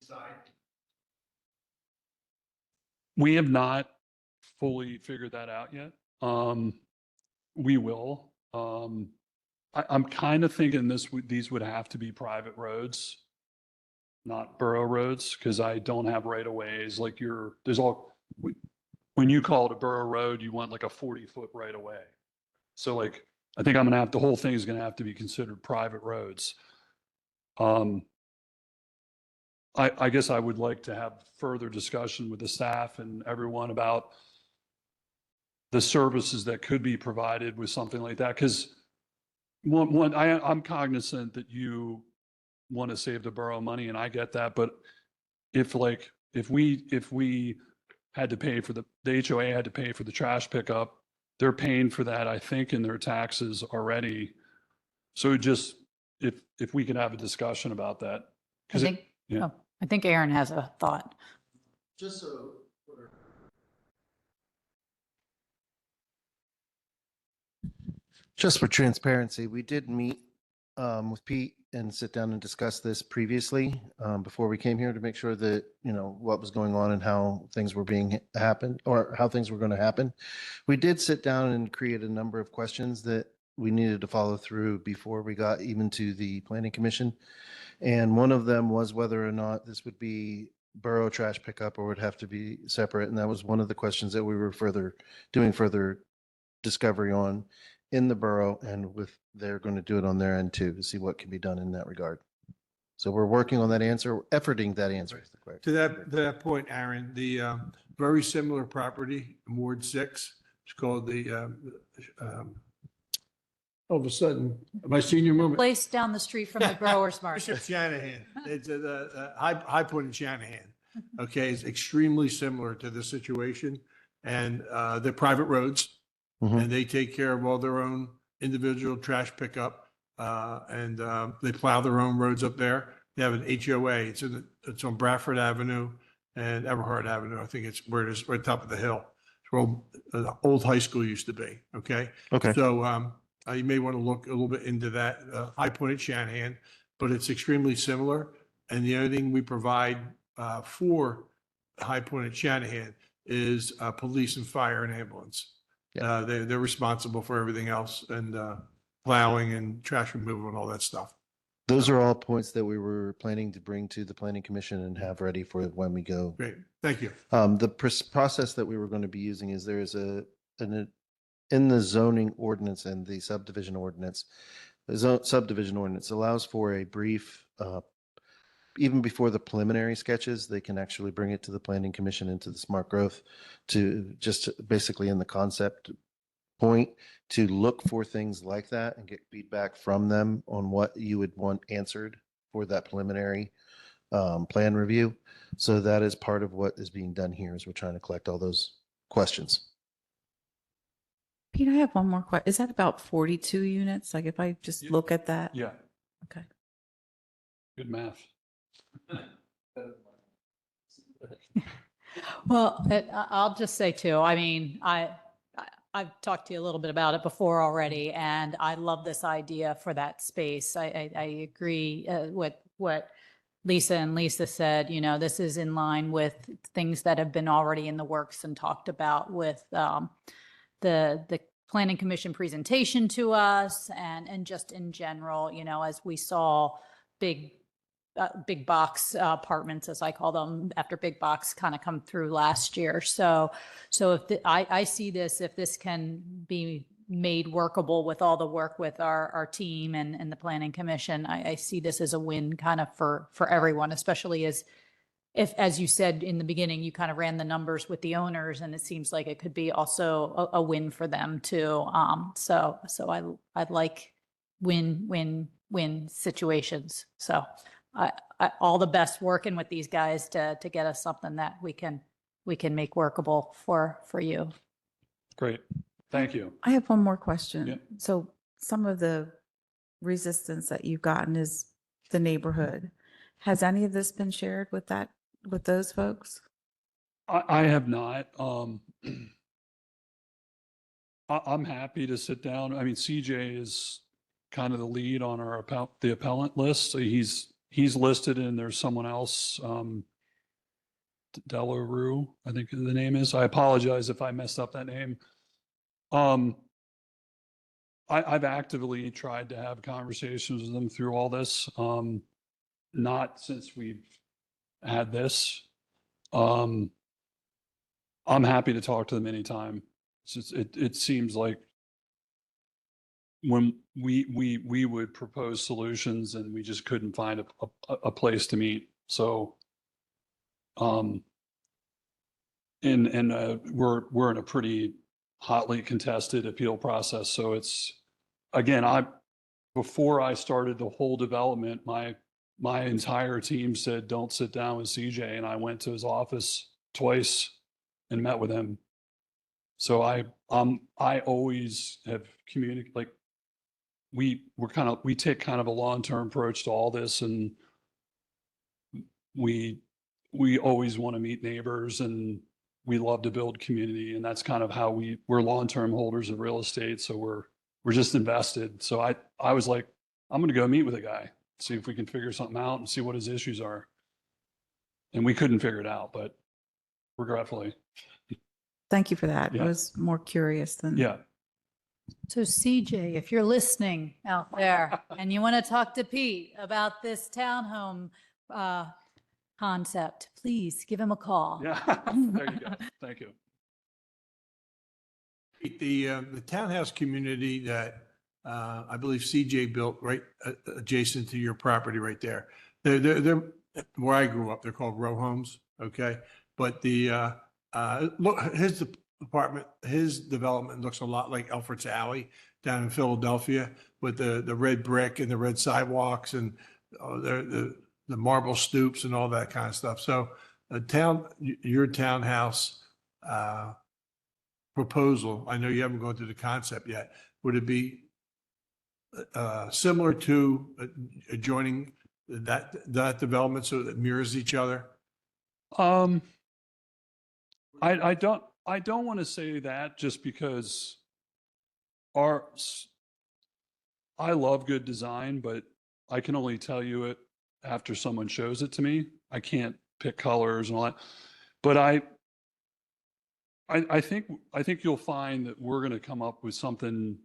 Side. We have not fully figured that out yet. We will. I'm kind of thinking these would have to be private roads, not borough roads, because I don't have right of ways. Like when you call it a borough road, you want like a 40-foot right of way. So like, I think the whole thing is gonna have to be considered private roads. I guess I would like to have further discussion with the staff and everyone about the services that could be provided with something like that. Because I'm cognizant that you want to save the borough money, and I get that. But if we had to pay for the HOA had to pay for the trash pickup, they're paying for that, I think, in their taxes already. So just if we could have a discussion about that. I think Aaron has a thought. Just so. Just for transparency, we did meet with Pete and sit down and discuss this previously before we came here to make sure that, what was going on and how things were how things were going to happen. We did sit down and create a number of questions that we needed to follow through before we got even to the Planning Commission. And one of them was whether or not this would be borough trash pickup or would have to be separate. And that was one of the questions that we were doing further discovery on in the borough, and they're going to do it on their end too, to see what can be done in that regard. So we're working on that answer, efforting that answer. To that point, Aaron, the very similar property, Ward 6, it's called the, all of a sudden, my senior moment. Place down the street from the growers market. Bishop Shanahan, it's the High Point in Shanahan. Okay, it's extremely similar to the situation, and they're private roads, and they take care of all their own individual trash pickup, and they plow their own roads up there. They have an HOA. It's on Bradford Avenue and Everhart Avenue. I think it's where it is, right top of the hill. It's where the old high school used to be. Okay. Okay. So you may want to look a little bit into that High Point at Shanahan, but it's extremely similar. And the only thing we provide for High Point at Shanahan is police and fire and ambulance. Yeah. They're responsible for everything else, and plowing and trash removal and all that stuff. Those are all points that we were planning to bring to the Planning Commission and have ready for when we go. Great. Thank you. The process that we were going to be using is there is in the zoning ordinance and the subdivision ordinance, subdivision ordinance allows for a brief, even before the preliminary sketches, they can actually bring it to the Planning Commission into the smart growth to just basically in the concept point to look for things like that and get feedback from them on what you would want answered for that preliminary plan review. So that is part of what is being done here, is we're trying to collect all those questions. Pete, I have one more question. Is that about 42 units? Like if I just Yeah. look at that? Yeah, Okay. good math. Well, I'll just say too, I mean, I've talked to you a little bit about it before already, and I love this idea for that space. I agree with what Lisa said. This is in line with things that have been already in the works and talked about with the Planning Commission presentation to us, and just in general, as we saw big box apartments, as I call them, after big box kind of come through last year. So if I see this, if this can be made workable with all the work with our team and the Planning Commission, I see this as a win kind of for everyone, especially if, as you said in the beginning, you kind of ran the numbers with the owners, and it seems like it could be also a win for them too. So I'd like win-win situations. So all the best working with these guys to get us something that we can make workable for you. Great. Thank you. I have one more question. Yeah. So some of the resistance that you've gotten is the neighborhood. Has any of this been shared with those folks? I have not. I'm happy to sit down. I mean, CJ is kind of the lead on the appellant list. So he's listed, and there's someone else Delarue, I think the name is. I apologize if I messed up that name. I've actively tried to have conversations with them through all this. Not since we've had this. I'm happy to talk to them anytime. It's just, it seems like when we would propose solutions and we just couldn't find a place to meet. So, and we're in a pretty hotly contested appeal process. So it's, again, before I started the whole development, my entire team said, don't sit down with CJ. And I went to his office twice and met with him. So I always have communicated, like, we take kind of a long-term approach to all this, and we always want to meet neighbors, and we love to build community, and that's kind of how we're long-term holders of real estate. So we're just invested. So I was like, I'm going to go meet with a guy, see if we can figure something out and see what his issues are. And we couldn't figure it out, but regretfully. Thank you for that. Yeah. I was more curious than. Yeah. So CJ, if you're listening out there and you want to talk to Pete about this townhome concept, please give him a call. Yeah. There you go. Thank you. The townhouse community that I believe CJ built right adjacent to your property right there. They're where I grew up. They're called row homes. Okay, but look, his development looks a lot like Elford's Alley down in Philadelphia with the red brick and the red sidewalks and the marble stoops and all that kind of stuff. So your townhouse proposal, I know you haven't gone through the concept yet, would it be similar to adjoining that development so that it mirrors each other? I don't want to say that, just because I love good design, but I can only tell you it after someone shows it to me. I can't pick colors and all that. But I think you'll find that we're going to come up with something.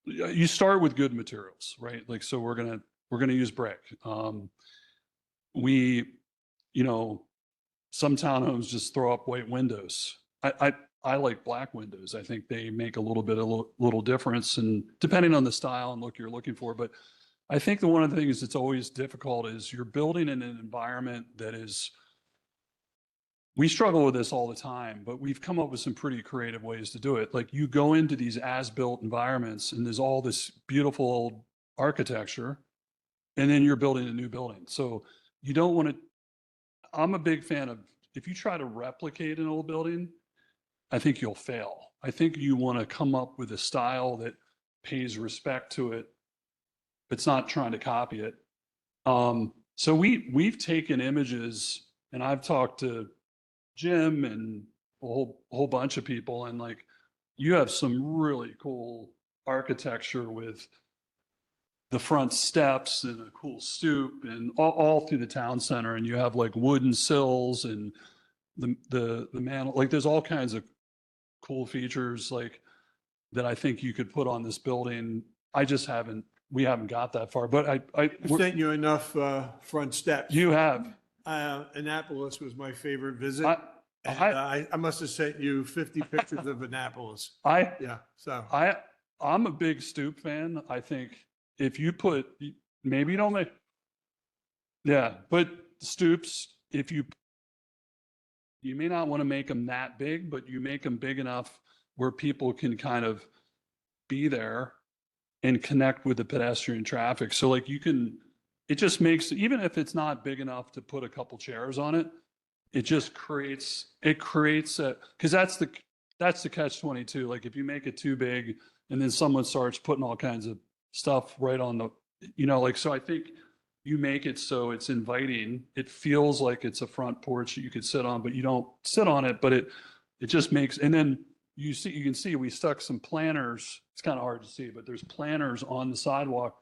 You start with good materials, right? Like, so we're going to use brick. Some townhomes just throw up white windows. I like black windows. I think they make a little difference, and depending on the style and look you're looking for. But I think one of the things that's always difficult is you're building in an environment that is, we struggle with this all the time, but we've come up with some pretty creative ways to do it. Like, you go into these as-built environments and there's all this beautiful old architecture, and then you're building a new building. So you don't want to, I'm a big fan of, if you try to replicate an old building, I think you'll fail. I think you want to come up with a style that pays respect to it. It's not trying to copy it. So we've taken images, and I've talked to Jim and a whole bunch of people, and like, you have some really cool architecture with the front steps and a cool stoop and all through the town center, and you have like wooden sills and the mantle, like there's all kinds of cool features like that I think you could put on this building. We haven't got that far, but I sent you enough front steps. You have. Annapolis was my favorite visit. I must have sent you 50 pictures of Annapolis. I'm So a big stoop fan. I think if you put, maybe you don't make, but stoops, you may not want to make them that big, but you make them big enough where people can kind of be there and connect with the pedestrian traffic. So like, it just makes, even if it's not big enough to put a couple chairs on it, it just creates because that's the catch-22. Like, if you make it too big and then someone starts putting all kinds of stuff right on the, so I think you make it so it's inviting. It feels like it's a front porch that you could sit on, but you don't sit on it, but it just makes, and then you can see we stuck some planters. It's kind of hard to see, but there's planters on the sidewalk.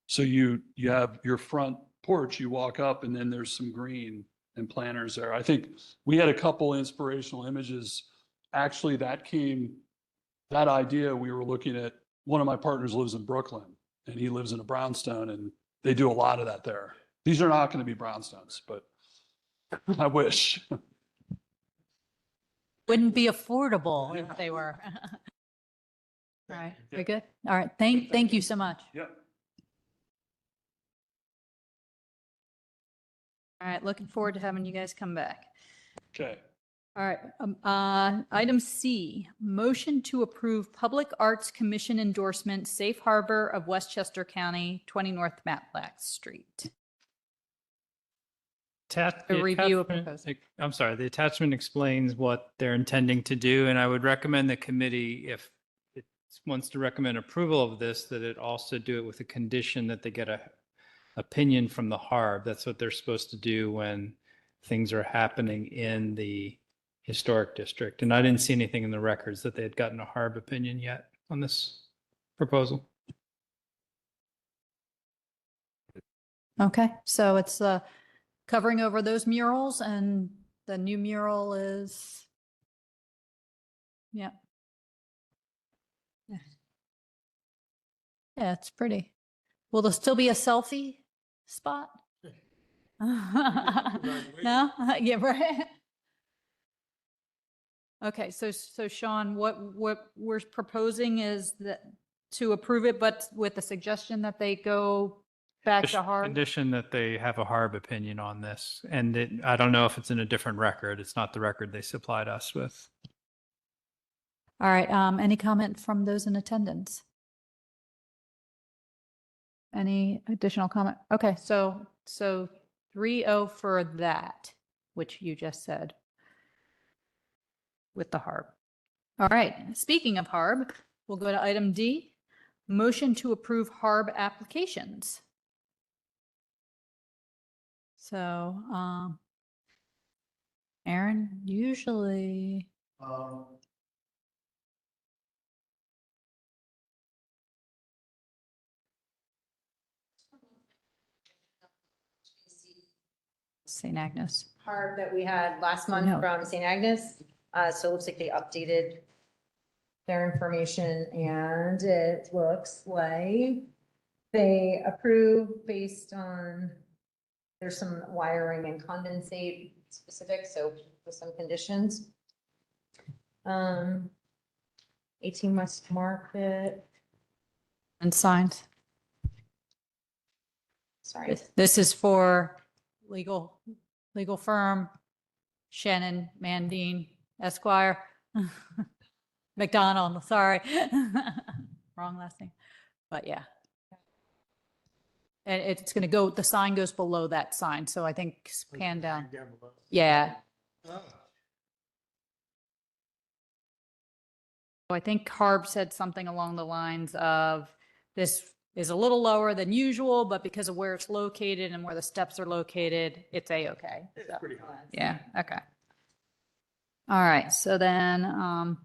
So you have your front porch, you walk up, and then there's some green. and planners there. I think we had a couple inspirational images. Actually, that idea, we were looking at, one of my partners lives in Brooklyn and he lives in a brownstone and they do a lot of that there. These are not going to be brownstones, but I wish. Wouldn't be affordable if they were. All right, very good. All right, thank you so much. Yep. All right, looking forward to having you guys come back. Okay. All right, item C, motion to approve Public Arts Commission endorsement, Safe Harbor of Westchester County, 20 North Matlack Street. A review of proposal. I'm sorry, the attachment explains what they're intending to do, and I would recommend the committee, if it wants to recommend approval of this, that it also do it with a condition that they get a opinion from the HARB. That's what they're supposed to do when things are happening in the historic district. And I didn't see anything in the records that they had gotten a HARB opinion yet on this proposal. Okay, so it's covering over those murals, and the new mural is, yeah. Yeah, it's pretty. Will there still be a selfie spot? No? Yeah, right. Okay, so Sean, what we're proposing is that to approve it, but with the suggestion that they go back to HARB? Condition that they have a HARB opinion on this. And I don't know if it's in a different record. It's not the record they supplied us with. All right, any comment from those in attendance? Any additional comment? Okay, so 3-0 for that, which you just said with the HARB. All right, speaking of HARB, we'll go to item D, motion to approve HARB applications. So, Aaron, usually, St. Agnes. HARB that we had last month No. from St. Agnes. So it looks like they updated their information, and it looks like they approve based on, there's some wiring and condensate specific, so with some conditions. 18 West Market, And signs. sorry. This is for legal firm, Shannon Mandine Esquire. McDonald, sorry. Wrong last name. But yeah. And it's going to go, the sign goes below that sign. So I think pan down. Yeah. So I think Harb said something along the lines of, this is a little lower than usual, but because of where it's located and where the steps are located, it's a-okay. It's pretty high. Yeah, okay. All right, so then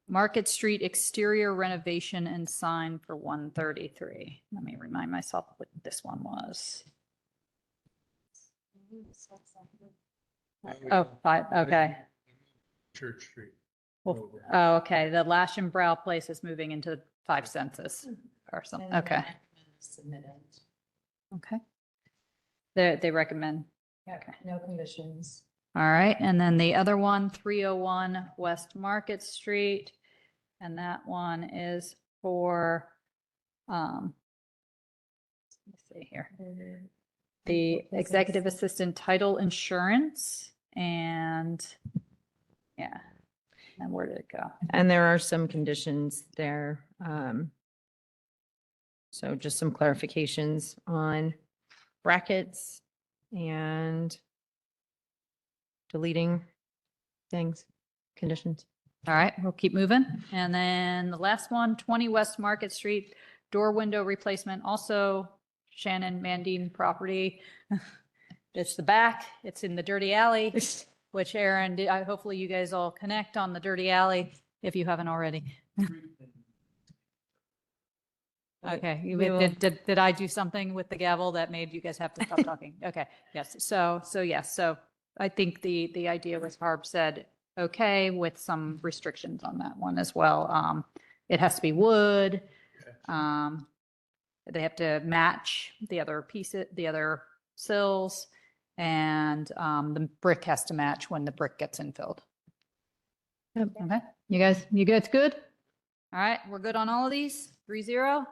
Market Street exterior renovation and sign for 133. Let me remind myself what this one was. Oh, five, okay. Church Street. Well, oh, okay, the Lash and Brow place is moving into 5 census or something, okay. Submitted. Okay. They recommend, Okay, no conditions. all right, and then the other one, 301 West Market Street, and that one is for, let's see here, the executive assistant title insurance, and, yeah, and where did it go? And there are some conditions there. So just some clarifications on brackets and deleting things, conditions. All right, we'll keep moving. And then the last one, 20 West Market Street, door window replacement, also Shannon Mandine property. It's the back, it's in the dirty alley, which Aaron, hopefully you guys all connect on the dirty alley if you haven't already. Okay, did I do something with the gavel that made you guys have to stop talking? Okay, yes, so yes, so I think the idea was Harb said, okay, with some restrictions on that one as well. It has to be wood. They have to match the other pieces, the other sills, and the brick has to match when the brick gets infilled. Okay, you guys good? All right, we're good on all of these? 3-0?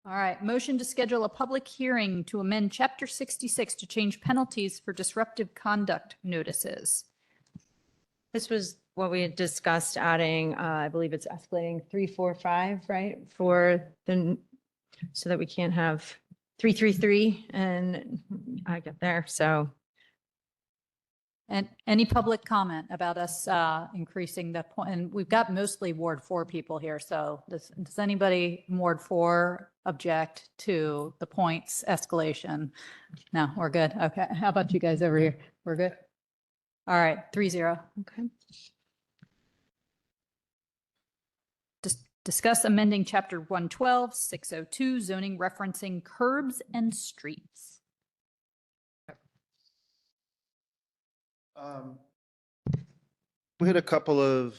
All right, motion to schedule a public hearing to amend Chapter 66 to change penalties for disruptive conduct notices. This was what we had discussed adding, I believe it's escalating 3, 4, 5, right? So that we can't have 3, 3, 3 and I get there. So And any public comment about us increasing the point? And we've got mostly Ward 4 people here. So does anybody in Ward 4 object to the points escalation? No, we're good. Okay. How about you guys over here? We're good. All right. 3-0. okay. Discuss amending Chapter 112, 602, zoning referencing curbs and streets. We had a couple of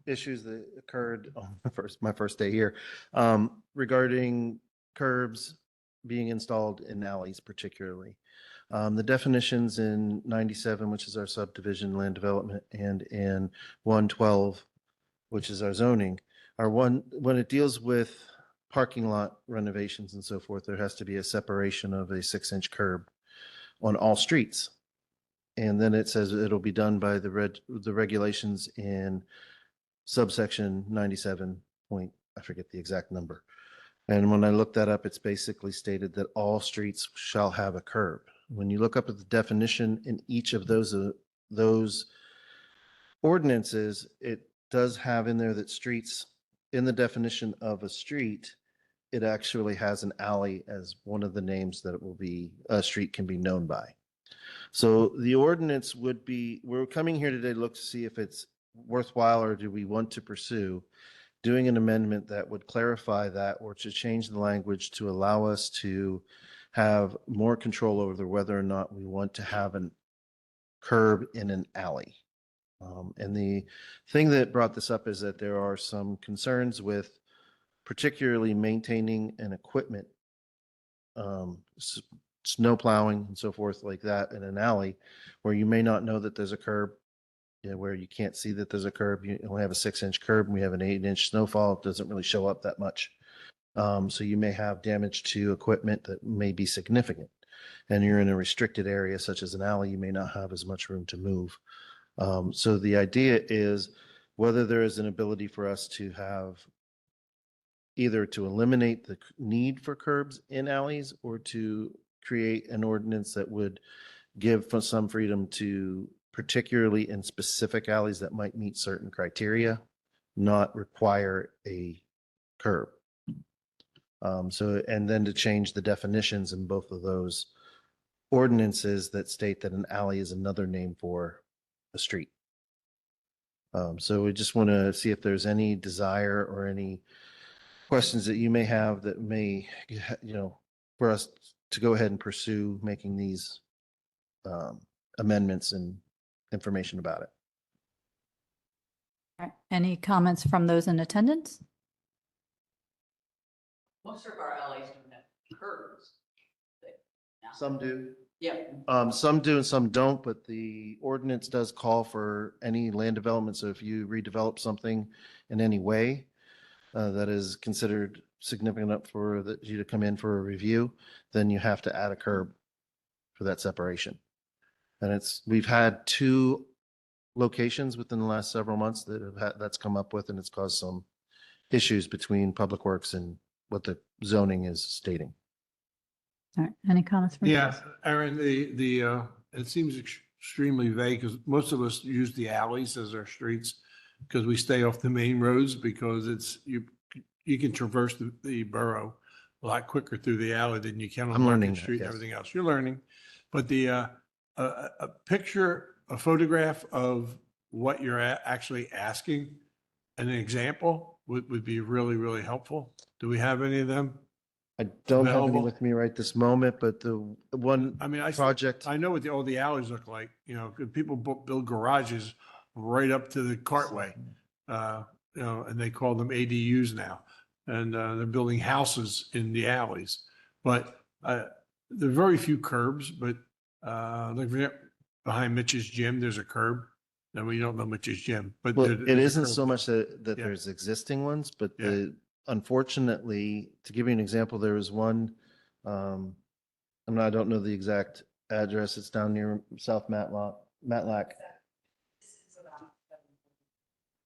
issues that occurred on my first day here regarding curbs being installed in alleys particularly. The definitions in 97, which is our subdivision land development, and in 112, which is our zoning, are when it deals with parking lot renovations and so forth, there has to be a separation of a 6-inch curb on all streets. And then it says it'll be done by the regulations in subsection 97 point, I forget the exact number. And when I looked that up, it's basically stated that all streets shall have a curb. When you look up at the definition in each of those ordinances, it does have in there that streets, in the definition of a street, it actually has an alley as one of the names that it will be, a street can be known by. So the ordinance would be, we're coming here today to look to see if it's worthwhile or do we want to pursue doing an amendment that would clarify that or to change the language to allow us to have more control over whether or not we want to have a curb in an alley. And the thing that brought this up is that there are some concerns with particularly maintaining an equipment, snow plowing and so forth like that in an alley where you may not know that there's a curb, where you can't see that there's a curb. You only have a 6-inch curb and we have an 8-inch snowfall. It doesn't really show up that much. So you may have damage to equipment that may be significant. And you're in a restricted area such as an alley, you may not have as much room to move. So the idea is whether there is an ability for us to have either to eliminate the need for curbs in alleys or to create an ordinance that would give some freedom to, particularly in specific alleys that might meet certain criteria, not require a curb. And then to change the definitions in both of those ordinances that state that an alley is another name for a street. So we just want to see if there's any desire or any questions that you may have that may, for us to go ahead and pursue making these amendments and information about it. All right. Any comments from those in attendance? Most of our alleys don't have curbs. Some do. Yeah. Some do and some don't, but the ordinance does call for any land development. So if you redevelop something in any way that is considered significant enough for you to come in for a review, then you have to add a curb for that separation. And we've had 2 locations within the last several months that's come up with, and it's caused some issues between Public Works and what the zoning is stating. All right. Any comments from you Yeah, guys? Aaron, it seems extremely vague because most of us use the alleys as our streets because we stay off the main roads because you can traverse the borough a lot quicker through the alley than you can on I'm learning Market that, Street and yes. everything else. You're learning. But a picture, a photograph of what you're actually asking, and an example would be really, really helpful. Do we have any of them? I don't have any Available? with me right this moment, but the one I mean, project, I know what all the alleys look like, you know, 'cause people build garages right up to the cartway. You know, and they call them ADUs now. And they're building houses in the alleys. But there are very few curbs, but like behind Mitch's gym, there's a curb. And we don't know Mitch's gym, but well, there's it a isn't curb so there. much that Yeah. there's existing ones, but Yeah. unfortunately, to give you an example, there was one, I don't know the exact address. It's down near South Matlack.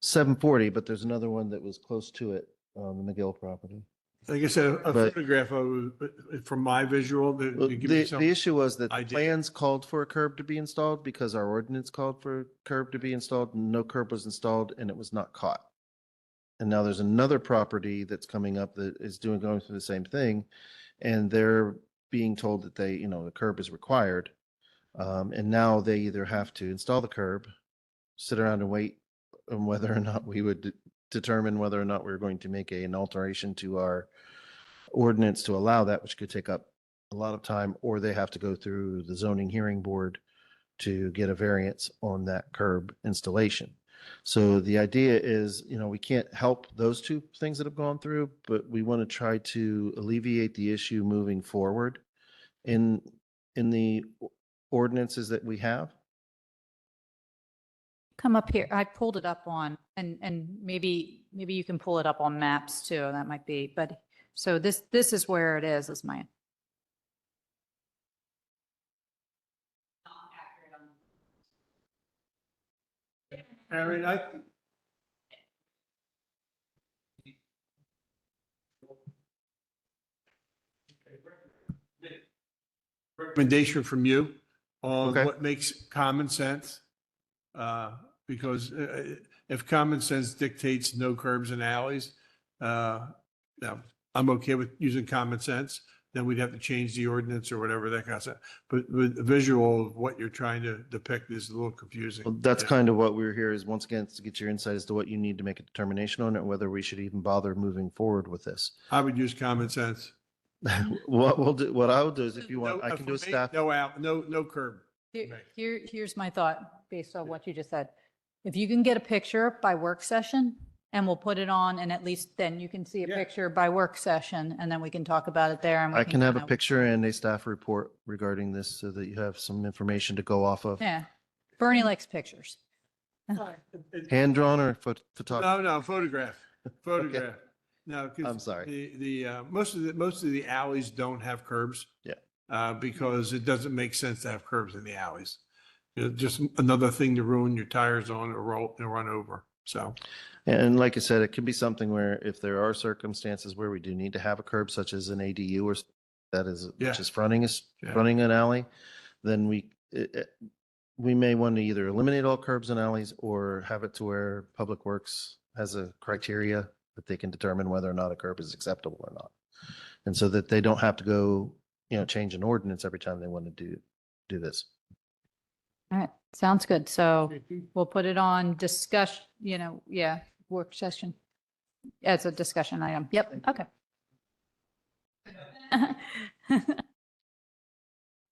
740, but there's another one that was close to it on the McGill property. Like I said, a But- photograph of, from my visual, Well, to give me some the issue was that the idea. plans called for a curb to be installed because our ordinance called for a curb to be installed, and no curb was installed, and it was not caught. And now there's another property that's coming up that is going through the same thing, and they're being told that the curb is required. And now they either have to install the curb, sit around and wait on whether or not we would determine whether or not we're going to make an alteration to our ordinance to allow that, which could take up a lot of time, or they have to go through the zoning hearing board to get a variance on that curb installation. So the idea is, we can't help those two things that have gone through, but we want to try to alleviate the issue moving forward in the ordinances that we have. Come up here. I pulled it up on, and maybe you can pull it up on maps too. That might be, but so this is where it is my. Aaron, recommendation from you on Okay. what makes common sense. Because if common sense dictates no curbs and alleys, now, I'm okay with using common sense. Then we'd have to change the ordinance or whatever that kind of stuff. But the visual of what you're trying to depict is a little confusing. Well, that's Yeah. kind of what we're here is, once again, to get your insight as to what you need to make a determination on it, whether we should even bother moving forward with this. I would use common sense. What I will do is, if you want, No, I can do for a me, staff. no curb. Here's my thought based on what you just said. If you can get a picture by work session and we'll put it on, and at least then you can see a Yeah. picture by work session, and then we can talk about it there. And we I can have a kinda- picture and a staff report regarding this so that you have some information to go off of. Yeah. Bernie likes pictures. Hand drawn or photography? No, photograph. No, 'cause I'm sorry. most of the alleys don't have curbs. Yeah. Because it doesn't make sense to have curbs in the alleys. Just another thing to ruin your tires on or roll and run over. So, And like I said, it could be something where if there are circumstances where we do need to have a curb, such as an ADU or that is, Yeah. which is fronting Yeah. fronting an alley, then we may want to either eliminate all curbs and alleys or have it to where Public Works has a criteria that they can determine whether or not a curb is acceptable or not. And so that they don't have to go, change an ordinance every time they want to do this. All right, sounds good. So we'll put it on discussion, work session as a discussion item. Yep, okay.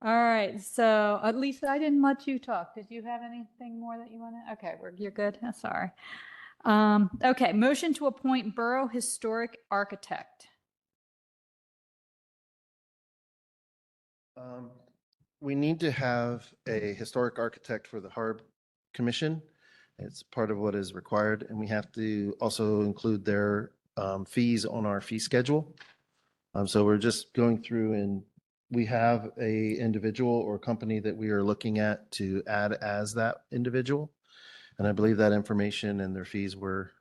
All right, so Lisa, I didn't let you talk. Did you have anything more that you want to? Okay, you're good. Sorry. Okay, motion to appoint Borough Historic Architect. We need to have a historic architect for the Harb Commission. It's part of what is required, and we have to also include their fees on our fee schedule. So we're just going through, and we have a individual or company that we are looking at to add as that individual. And I believe that information and their fees were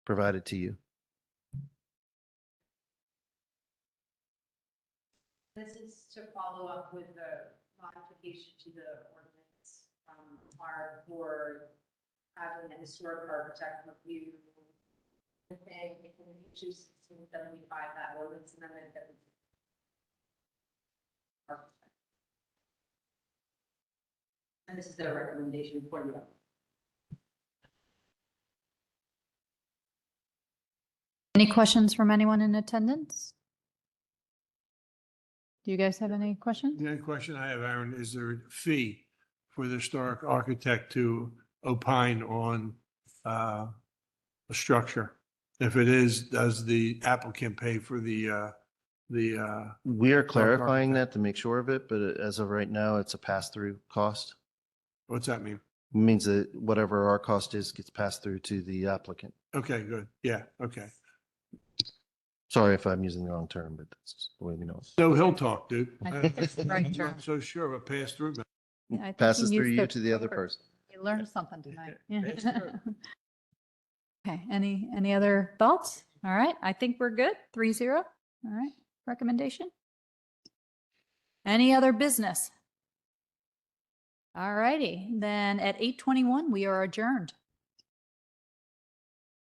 provided to you. This is to follow up with the modification to the ordinance from our board having a historic architect review the thing, if we choose to 75 that ordinance amendment that we. And this is their recommendation for you. Any questions from anyone in attendance? Do you guys have any questions? The only question I have, Aaron, is there a fee for the historic architect to opine on a structure? If it is, does the applicant pay for the We are clarifying architect. that to make sure of it, but as of right now, it's a pass-through cost. what's that mean? It means that whatever our cost is gets passed through to the applicant. Okay, good. Yeah, okay. Sorry if I'm using the wrong term, but that's the way we know it. So he'll talk, dude. I think it's the right I'm term. not so sure of a pass through. but- Yeah, I think Passes he through used you to the other word. person. We learned something tonight. That's true. Okay, any other thoughts? All right, I think we're good. 3-0. All right, recommendation. Any other business? All righty, then at 8:21, we are adjourned.